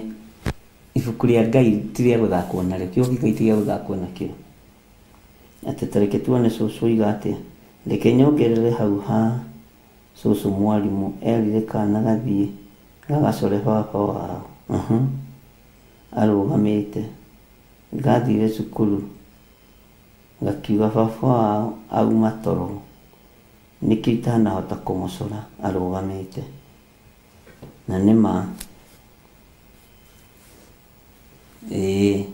ibuku rĩa Ngai ti rĩa gũthakwo narĩo, kiugo gĩa Ngai ti gĩa gũthakwo nakĩo. Atĩ tareke tuone cũcũ oiga atĩa. Reke nyongerere hau ha cũcũ mwarimũ erire kana gathiĩ gagacore baba wao. Arũgamĩte gathire cukuru gakiuga baba wao auma toro, nĩkĩo itanahota kũmũcora arũgamĩte. Na nĩma nĩ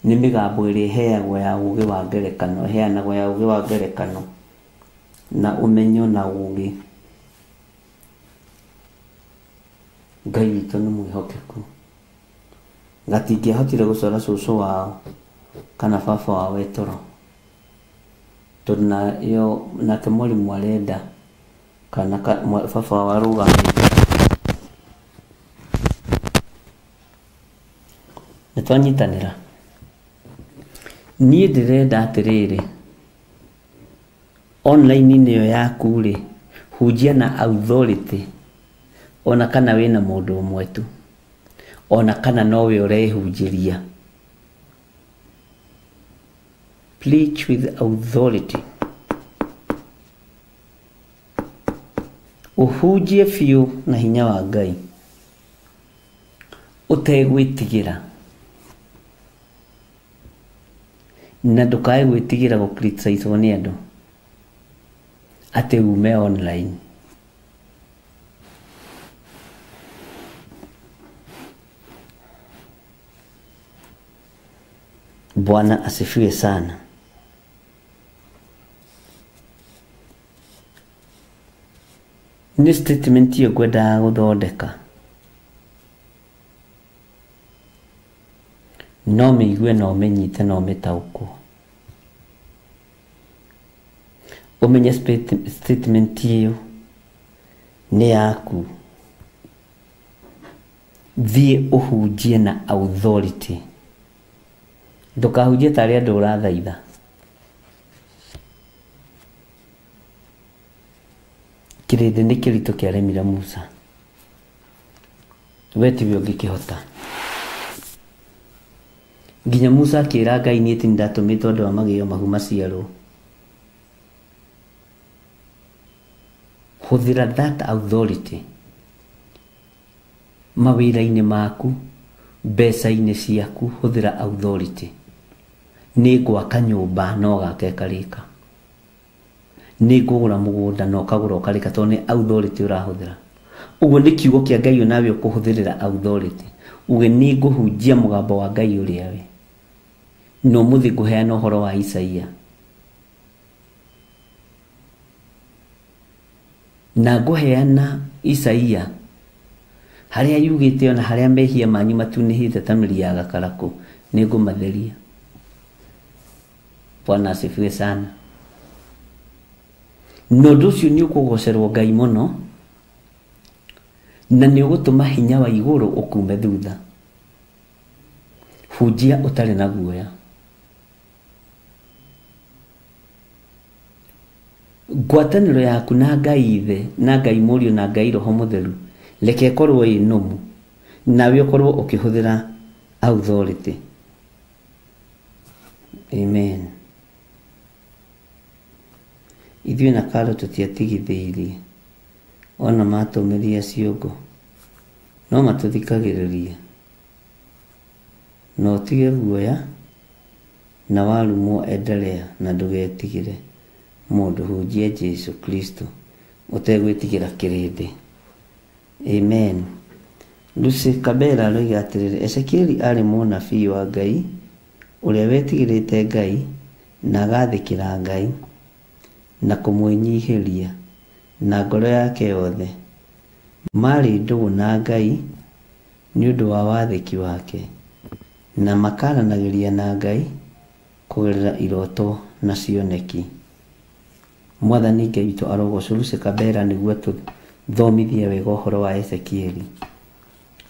mĩgambo ĩrĩa ĩheagwo ya ũũgĩ wa ngerekano, ĩheanagwo ya ũũgĩ wa ngerekano na ũmenyo na ũũgĩ. Ngai witũ nĩ mwĩhokeku. Gatingĩahotire gũcora cũcũ wao kana baba wao etoro, tondũ nake mwarimũ arenda kana baba wao arũgamĩte. Nĩtwanyitanĩra. Niĩ ndĩrenda atĩrĩrĩ, online-inĩ ĩyo yaku rĩ, hunjia na authority, ona kana wĩna mũndũ ũmwe tu, ona kana nowe ũrehunjĩria. Preach with authority. Ũhunjie biũ na hinya wa Ngai ũtegwĩtigĩra, na ndũkae gwĩtigĩra gũcriticize nĩ andũ atĩ ume online. Bwana asifiwe sana. Nĩ statement hiyo ngwendaga gũthondeka, no mĩigue na ũmenyite na ũmĩtaũkwo. Ũmenye statement hiyo nĩ yaku. Thiĩ ũhunjie na authority. Ndũkahunjie ta arĩa andũ ũrathaitha. Kĩrĩndĩ nĩ kĩritũ kĩaremire Musa, we tiwe ũngĩkĩhota. Nginya Musa akĩra Ngai, niĩ ti ndatũmĩtwo andũ a magĩo mahu maciarwo. Hũthĩra that authority mawĩra-inĩ maku, mbeca-inĩ ciaku, hũthĩra authority. Nĩ gwaka nyũmba no gake karĩka, nĩ ngũgũra mũgũnda no kagũra karĩka, tondũ nĩ authority ũrahũthĩra. Ũguo nĩ kiugo kĩa Ngai onawe ũkũhũthĩrĩra authority. Uge nĩ ngũhunjia mũgambo wa Ngai ũrĩa we. No mũthĩ ngũheana ũhoro wa Isaia, na ngũheana Isaia harĩa yugĩte ona harĩa mehia manyu matunĩhĩte ta mĩri ya gakarakũ, nĩ ngũmatheria. Bwana asifiwe sana. No ũndũ ũcio nĩ ũkũgocerwo Ngai mũno, na nĩ ũgũtũma hinya wa igũrũ ũkume thutha. Hunjia ũtarĩ na guoya. Ngwatanĩro yaku na Ngai Ithe na Ngai Mũriũ na Ngai Roho Mũtheru reke ĩkorwo ĩ nũmu, nawe ũkorwo ũkĩhũthĩra authority. Amen. Ithuĩ na Karo tũtiatigithĩirie, ona matũmĩria ciũngũ no matũthikagĩrĩrie. No tige guoya, na warumwo endelea na ndũgetigĩre mũndũ, hunjia Jesu Kristo ũtegwĩtigĩra kĩrĩndĩ. Amen. Lucy Kabera aroiga atĩrĩrĩ, Ezekieli arĩ mũnabii wa Ngai ũrĩa wetigĩrĩte Ngai na agathĩkĩra Ngai na kũmwĩnyihĩria na ngoro yake yothe. Marĩ ndũgũ na Ngai nĩ ũndũ wa wathĩki wake, na makaranagĩria na Ngai kũgerera iroto na cioneki. Mwathani Ngai witũ arogocwo. Lucy Kabera nĩguo tũthomithie wega ũhoro wa Ezekieli,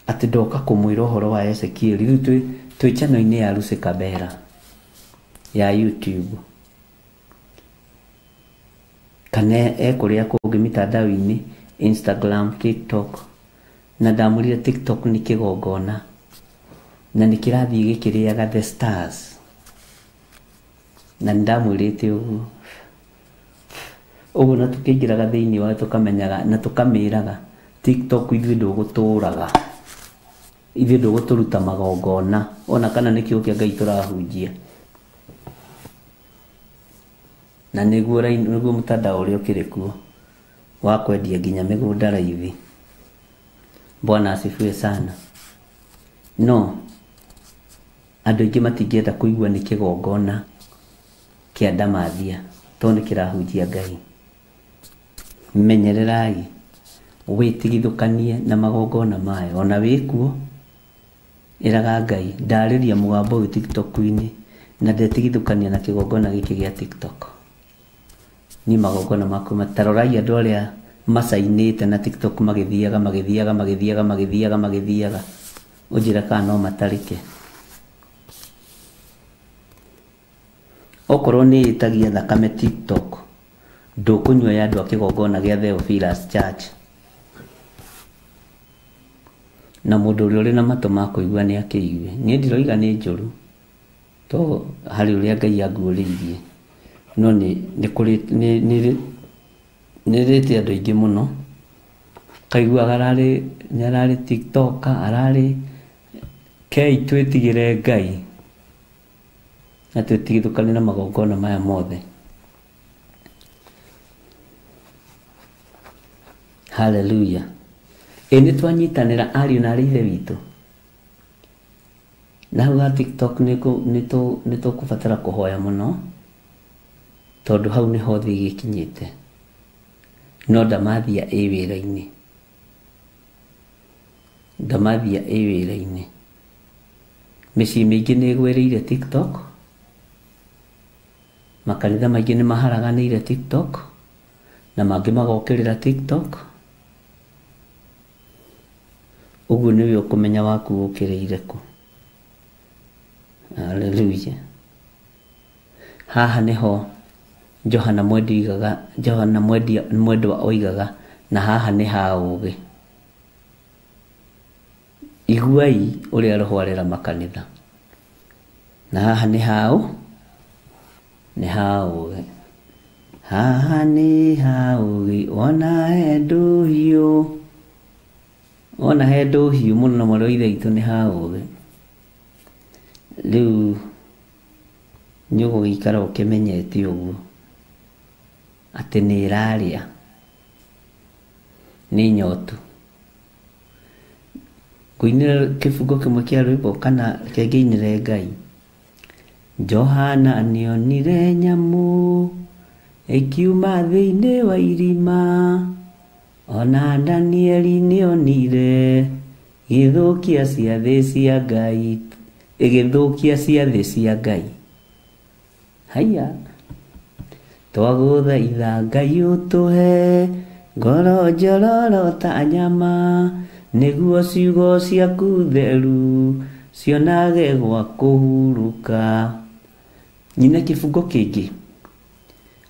atĩ ndoka kũmwĩra ũhoro wa Ezekieli. Rĩu twĩ channel-inĩ ya Lucy Kabera ya YouTube, kana kũrĩa kũngĩ mitandao-inĩ, Instagram, TikTok. Na ndamwĩrire TikTok nĩ kĩgongona na nĩ kĩrathiĩ gĩkĩrĩaga the stars, na ndamwĩrĩte ũguo na tũkĩingĩraga thĩinĩ wa tũkamenyaga na tũkamĩraga TikTok ithuĩ ndũgũtũraga, ithuĩ ndũgũtũruta magongona, ona kana nĩ kĩo kĩa Ngai tũrahunjia. Na nĩguo mtandao ũrĩa ũkĩrĩ kuo wa kwendia nginya mĩgũnda raithi. Bwana asifiwe sana. No andũ aingĩ matingĩenda kũigua nĩ kĩgongona kĩa ndamathia, tondũ nĩ kĩrahunjia Ngai. Menyererai, wĩtigithũkanie na magongona mayo. Ona wĩkuo ĩraga Ngai, ndarĩria mũgambo ũyũ TikTok-inĩ na ndetigithũkania na kĩgongona gĩkĩ gĩa TikTok. Ni magongona maku matarorai andũ arĩa macainĩte na TikTok magĩthiaga. Ũnjĩra kana no matarĩke. Okorwo nĩ ĩtagia thakame TikTok, ndũkũnyua ya andũ a kĩgongona gĩa Theophilus Church. Na mũndũ ũrĩa ũrĩ na matũ ma kũigua nĩ akĩigue. Niĩ ndiroiga nĩ njũru, to harĩ ũrĩa Ngai anguũrĩirie, no nĩ rĩte andũ aingĩ mũno kaiguaga ararĩ TikToker, ararĩ kei twĩtigĩre Ngai na twĩtigithũkanie na magongona maya mothe. Hallelujah. Nĩ twanyitanĩra ariũ na ithe witũ. Na hau ha TikTok nĩ tũkũbatara kũhoya mũno, tondũ hau nĩho thĩ gĩkinyĩte. No ndamathia ĩ wĩra-inĩ, ndamathia ĩ wĩra-inĩ. Mĩciĩ mĩingĩ nĩ ĩgwĩrĩire TikTok, makanitha maingĩ nĩ maharaganĩire TikTok, na mangĩ magokĩrĩra TikTok. Ũguo nĩwe ũkũmenya waku ũkĩrĩire kũ. Hallelujah. Haha nĩho Johana mwendwa oigaga, na haha nĩ ha ũũgĩ. Iguai ũrĩa Roho arera makanitha. Na haha nĩ ha ũũgĩ. Haha nĩ ha ũũgĩ, ona ndũhiũ ona he ndũhiũ mũno na mwarĩ wa ithe witũ nĩ ha ũũgĩ. Rĩu nĩũgũgĩikara ũkĩmenyete ũguo atĩ nĩ ĩrarĩa, nĩ nyotu. Ngũinĩra kĩbungo kĩmwe kĩa rwĩmbo kana kĩngĩinĩre Ngai. Johana nĩonire nyamũ ĩkiuma thĩinĩ wa irima, ona Danieli nĩonire gĩthũkia ciathĩ cia Ngai, ĩgĩthũkia ciathĩ cia Ngai. Haya, twagũthaitha Ngai ũtũhe ngoro njororo ta nyama, nĩguo ciugo ciaku theru cionage gwa kũhurũka. Nyina kĩbungo kĩngĩ.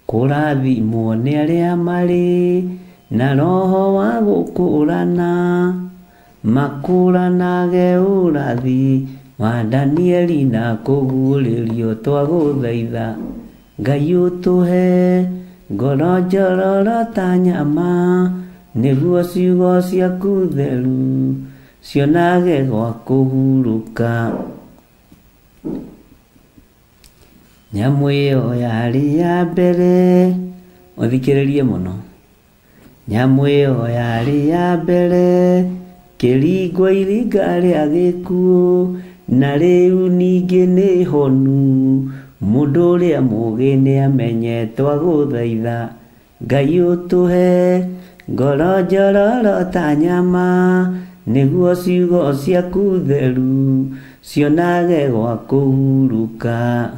Kũrathimwo nĩ arĩa marĩ na roho wa gũkũũrana, makũũranage ũrathi wa Danieli na kũguũrĩrio. Twagũthaitha Ngai ũtũhe ngoro njororo ta nyama, nĩguo ciugo ciaku theru cionage gwa kũhurũka. Nyamũ ĩyo yarĩ ya mbere, ũthikĩrĩrie mũno. Nyamũ ĩyo yarĩ ya mbere, kĩringwo iringa rĩa gĩkuũ, na rĩu ningĩ nĩ honu, mũndũ ũrĩa mũũgĩ nĩamenye. Twagũthaitha Ngai ũtũhe ngoro njororo ta nyama, nĩguo ciugo ciaku theru cionage gwa kũhurũka.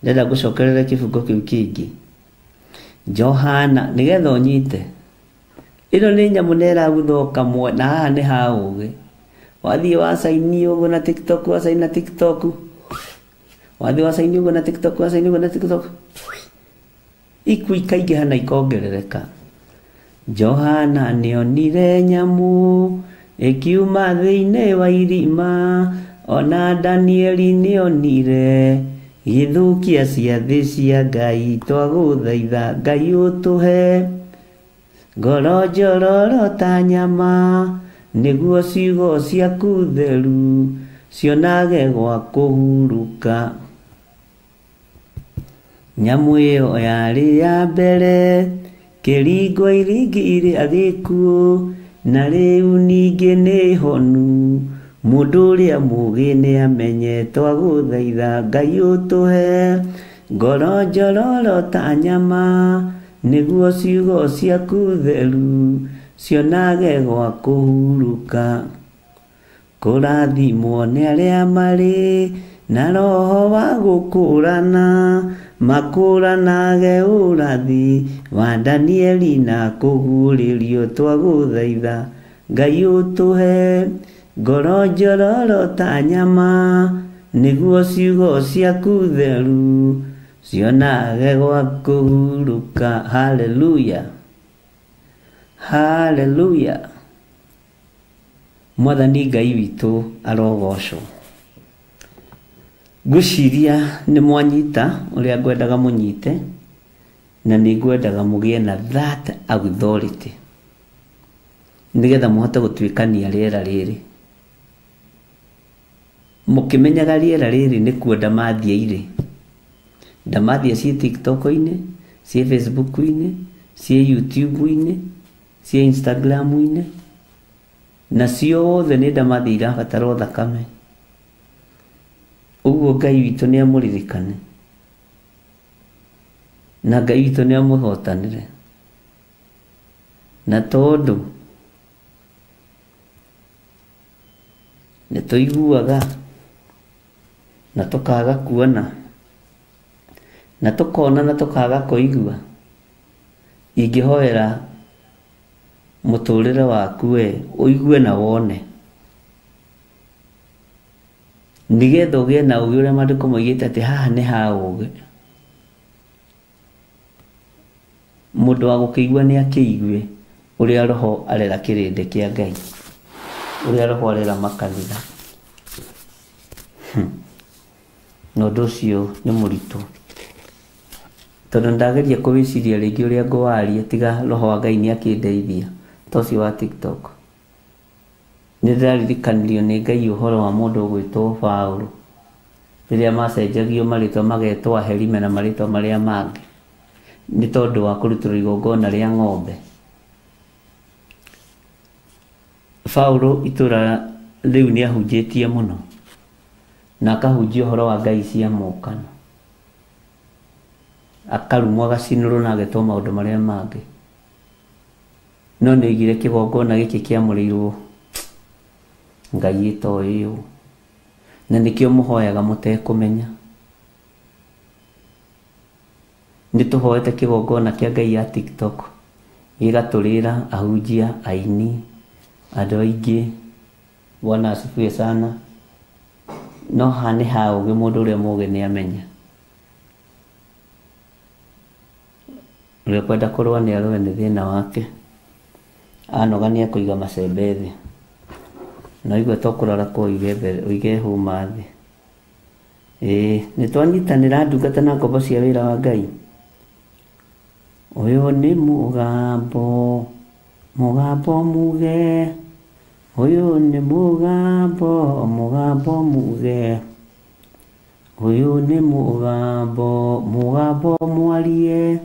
Ndenda gũcokerera kĩbungo kĩu kĩngĩ. Johana, nĩgetha ũnyite, ĩno nĩ nyamũ na ĩragutha kamwe, na haha nĩ ha ũũgĩ. Wathiĩ wacaini ũguo na TikTok, wacaini na TikTok, wathiĩ wacaini ũguo na TikTok, wacaini ũguo na TikTok, iku ikaingĩha na ikongerereka. Johana nĩonire nyamũ ĩkiuma thĩinĩ wa irima, ona Danieli nĩonire gĩthũkia ciathĩ cia Ngai. Twagũthaitha Ngai ũtũhe ngoro njororo ta nyama, nĩguo ciugo ciaku theru cionage gwa kũhurũka. Nyamũ ĩyo yarĩ ya mbere, kĩringwo iringi rĩa gĩkuũ, na rĩu ningĩ nĩ honu, mũndũ ũrĩa mũũgĩ nĩamenye. Twagũthaitha Ngai ũtũhe ngoro njororo ta nyama, nĩguo ciugo ciaku theru cionage gwa kũhurũka. Kũrathimwo nĩ arĩa marĩ na roho wa gũkũũrana, makũũranage ũrathi wa Danieli na kũguũrĩrio. Twagũthaitha Ngai ũtũhe ngoro njororo ta nyama, nĩguo ciugo ciaku theru cionage gwa kũhurũka. Haleluya, haleluya. Mwathani Ngai witũ arogocwo. Ngwĩciria nĩ mwanyita ũrĩa ngwendaga mũnyite, na nĩ ngwendaga mũgĩe na that authority, nĩgetha mũhote gũtuĩkania rĩera rĩrĩ. Mũkĩmenyaga rĩera rĩrĩ nĩ kuo ndamathia irĩ. Ndamathia ciĩ TikTok-inĩ, ciĩ Facebook-inĩ, ciĩ YouTube-inĩ, ciĩ Instagram-inĩ, na ciothe nĩ ndamathia irabatara o thakame. Ũguo Ngai witũ nĩ amũririkane, na Ngai witũ nĩ amũhotanĩre. Na tondũ nĩ tũiguaga na tũkaga kuona, na tũkona na tũkaga kũigua, ingĩhoera mũtũrĩre waku ũigue na wone, nĩgetha ũgĩe na ũgĩ ũrĩa maandĩko moigĩte atĩ haha nĩ ha ũgĩ. Mũndũ wa gũkĩigua nĩ akĩigue ũrĩa Roho arera kĩrĩndĩ kĩa Ngai, ũrĩa Roho arera makanitha. Na ũndũ ũcio nĩ mũritũ, tondũ ndageria kũwĩciria rĩngĩ ũrĩa ngũwaria, tiga Roho wa Ngai nĩ akĩndeithia ta ũcio wa TikTok. nĩndĩraririkanĩrio nĩ Ngai ũhoro wa mũndũ ũgwĩtwo Paulo rĩrĩa macenjagio marĩtwa magetwo Aherime na marĩtwa marĩa mangĩ nĩ tondũ wa kũrutĩrwo igongona rĩa ng'ombe. Paulo itũra rĩu nĩ ahunjĩtie mũno na akahunjia ũhoro wa ngai cia mũkano, akarumwo agacinũrwo na agetwo maũndũ marĩa mangĩ, no nĩoigire kĩgongona gĩkĩ kĩamũrĩirwo ngai ĩtoĩ ũũ na nĩkĩo mũhoyaga mũtekũmenya. Nĩtũhoete kĩgongona kĩa ngai ya TikTok gĩgatũrĩra ahunjia, aini, andũ aingĩ. Bwana asifiwe sana. No hane ha ũgĩ mũndũ ũrĩa mũgĩ nĩ amenya. Ũrĩa kwenda kũrũa nĩ arũe nĩ thĩna wake, anoga nĩ akũiga macembe thĩ, na igwe tokũrora kwa uige huma thĩ. Nĩtwanyitanĩra ndungata na ngombo cia wĩra wa Ngai. Ũyũ nĩ mũgambo, mũgambo muge. Ũyũ nĩ mũgambo, mũgambo muge. Ũyũ nĩ mũgambo, mũgambo mwarie.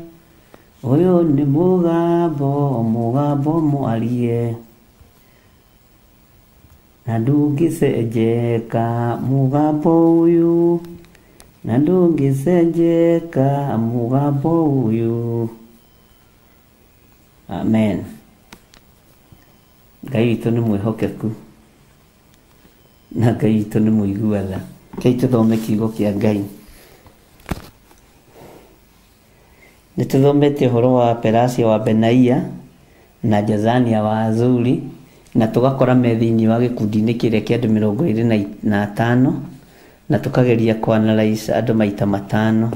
Ũyũ nĩ mũgambo, mũgambo mwarie. Na ndũngĩcenjeka mũgambo ũyũ, na ndũngĩcenjeka mũgambo ũyũ. Amen. Ngai witũ nĩ mwĩhokeku na Ngai witũ nĩ mũiguatha. Kei tũthome kiugo kĩa Ngai. Nĩtũthomete ũhoro wa Pelasia wa Benaia na Jazania wa Azuri, na tũgakora me thĩinĩ wa gĩkundi-inĩ kĩrĩa kĩa andũ 25 na tũkageria kũanalyze andũ maita 5,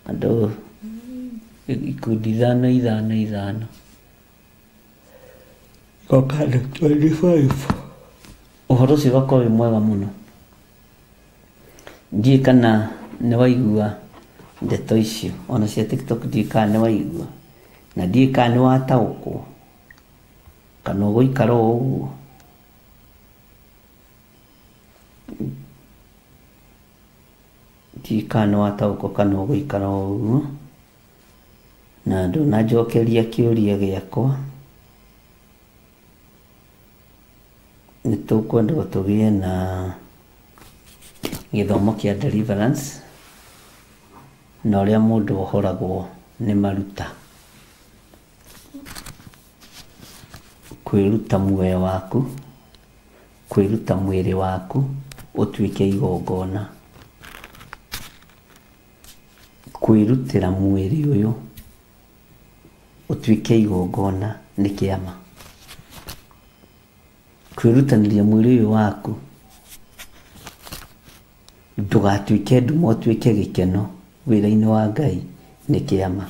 andũ ikundi 5 okada 25. Ũhoro ũcio ũgakorwo wĩ mwega mũno. Ndiĩ kana nĩ waigua ndeto icio ona cia TikTok, ndiĩ kana nĩ waigua, na ndiĩ kana nĩ wataũkwo kana ũgũikara ũguo. Ndiĩ kana nĩ wataũkwo kana ũgũikara ũguo, na ndũnanjokeria kĩũria gĩakwa. Nĩtũkwenda tũgĩe na gĩthomo kĩa deliverance na ũrĩa mũndũ ohoragwo nĩ maruta. Kwĩruta muoyo waku, kwĩruta mwĩrĩ waku ũtuĩke igongona, kwĩrutĩra mwĩrĩ ũyũ ũtuĩke igongona nĩ kĩama. Kwĩrutanĩria mwĩrĩ ũyũ waku ndũgatuĩke nduma, ũtuĩke gĩkeno wĩra-inĩ wa Ngai nĩ kĩama.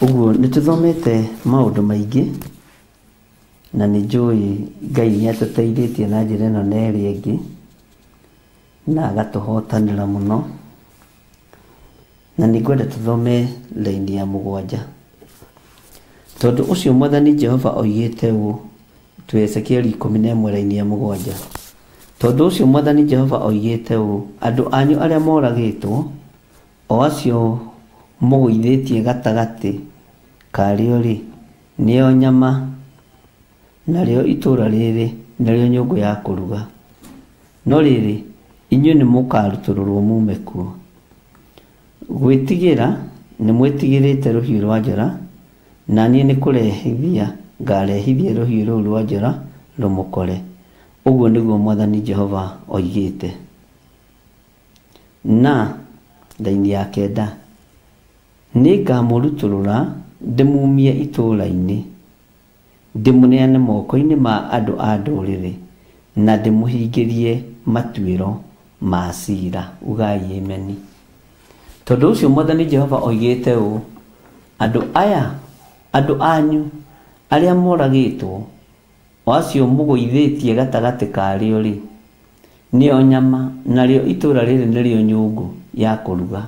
Ũguo nĩtũthomete maũndũ maingĩ na nĩnjũĩ Ngai nĩatũteithĩtie na njĩra ĩno na ĩrĩa ĩngĩ na agatũhotanĩra mũno, na nĩngwenda tũthome raini ya 7. Tondũ ũcio Mwathani Jehova oigĩte ũũ, Ezekieli 11 raini ya 7. Tondũ ũcio Mwathani Jehova oigĩte ũũ, andũ anyu arĩa moragĩtwo, o acio mũgũithĩtie gatagatĩ karĩo-rĩ, nĩo nyama, narĩo itũũra rĩrĩ narĩo nyũngũ ya kũruga. No rĩrĩ, inyuĩ nĩ mũkarutũrũrwo mume kuo. Gwĩtigĩra nĩ mwĩtigĩrĩte rũhiũ rwa njora, na niĩ nĩ kũrehithia ngarehithia rũhiũ rũu rwa njora rũmũkore. Ũguo nĩguo Mwathani Jehova oigĩte. Na raini ya 9, nĩngamũrutũrũra ndĩmumie itũũra-inĩ, ndĩmũneane moko-inĩ ma andũ a ndũrĩrĩ, na ndĩmũhingĩrie matuĩro ma ciira. Ugai ameni. Tondũ ũcio Mwathani Jehova oigĩte ũũ, andũ aya, andũ anyu arĩa moragĩtwo, o acio mũgũithĩtie gatagatĩ karĩo-rĩ, nĩo nyama, narĩo itũũra rĩrĩ nĩrĩo nyũngũ ya kũruga.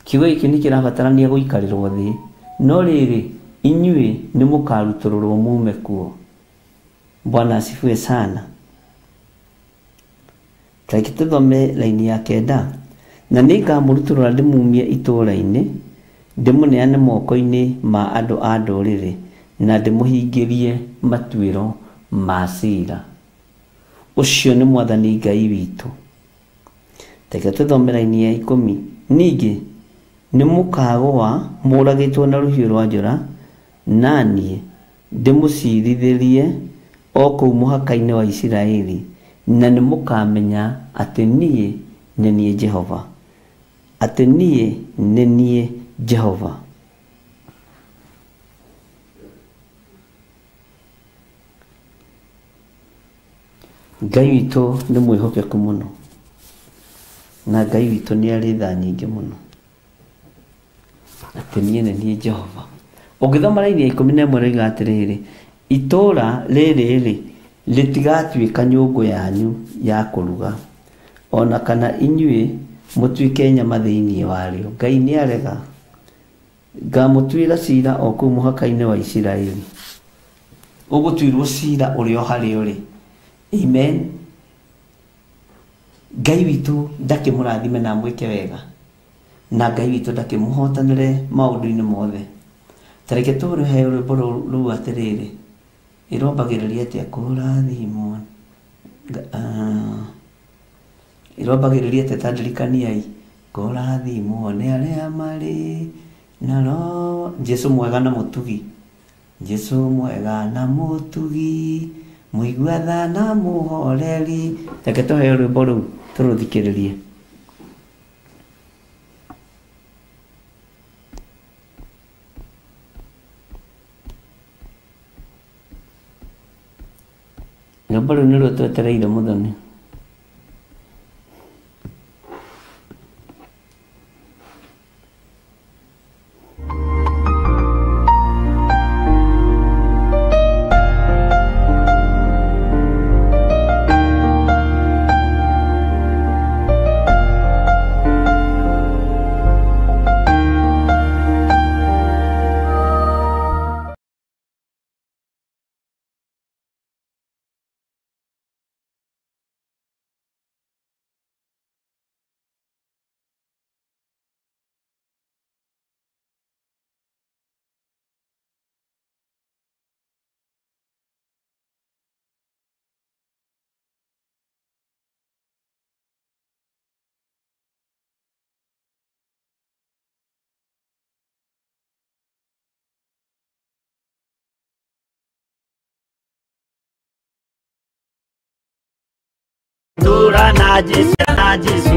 Kiugo gĩkĩ nĩkĩrabatarania gũikarĩrwo thĩ, no rĩrĩ inyuĩ nĩ mũkarutũrũrwo mume kuo. Bwana asifiwe sana. Kaiki tuthome laini ya kenda. Na ningamurutura ndimumie itũũra-inĩ ndimuneane moko-inĩ ma andũ a ndũrĩrĩ na ndimuhingĩrie matuĩro ma ciira. Ũcio nĩ Mwathani Ngai witũ. Reke tuthome laini ya 10. Ningĩ nĩ mũkagũa mũragĩtwo na rũhiũ rwa njora, na niĩ ndĩmũcirithĩrie o kũu mũhaka-inĩ wa Isiraeli, na nĩ mũkamenya atĩ niĩ nĩ niĩ Jehova. Atĩ niĩ nĩ niĩ Jehova. Ngai witũ nĩ mwĩhokeku mũno, na Ngai witũ nĩ arĩ tha nyingĩ mũno. Atĩ niĩ nĩ niĩ Jehova. Ũngĩthoma laini ya 11 roiga atĩrĩrĩ, itũũra rĩrĩ rĩtigatuĩka nyũngũ yanyu ya kũruga, ona kana inyuĩ mũtuĩke nyama thĩinĩ warĩo. Ngai nĩ arega. Ngamũtuĩra ciira o kũu mũhaka-inĩ wa Isiraeli. Ũgũtuĩrwo ciira ũrĩ o harĩa ũrĩ. Amen. Ngai witũ ndakĩmũrathime na mwĩke wega, na Ngai witũ ndakĩmũhotanĩre maũndũ-inĩ mothe. Tareke tũrĩhe rwĩmbo rũu atĩrĩrĩ, ĩrombagĩrĩria atĩa kũrathimwo, ĩrombagĩrĩria atĩa tandirikaniai, kũrathimwo nĩ arĩa marĩ na roho. Jesu mwega na mũtugi, Jesu mwega na mũtugi, mũigua tha na mũhoreri. Reke tũheo rwĩmbo rũu tũrũthikĩrĩrie. Rwĩmbo rũu nĩruo twetereire Mũthoni. Tura na Jesu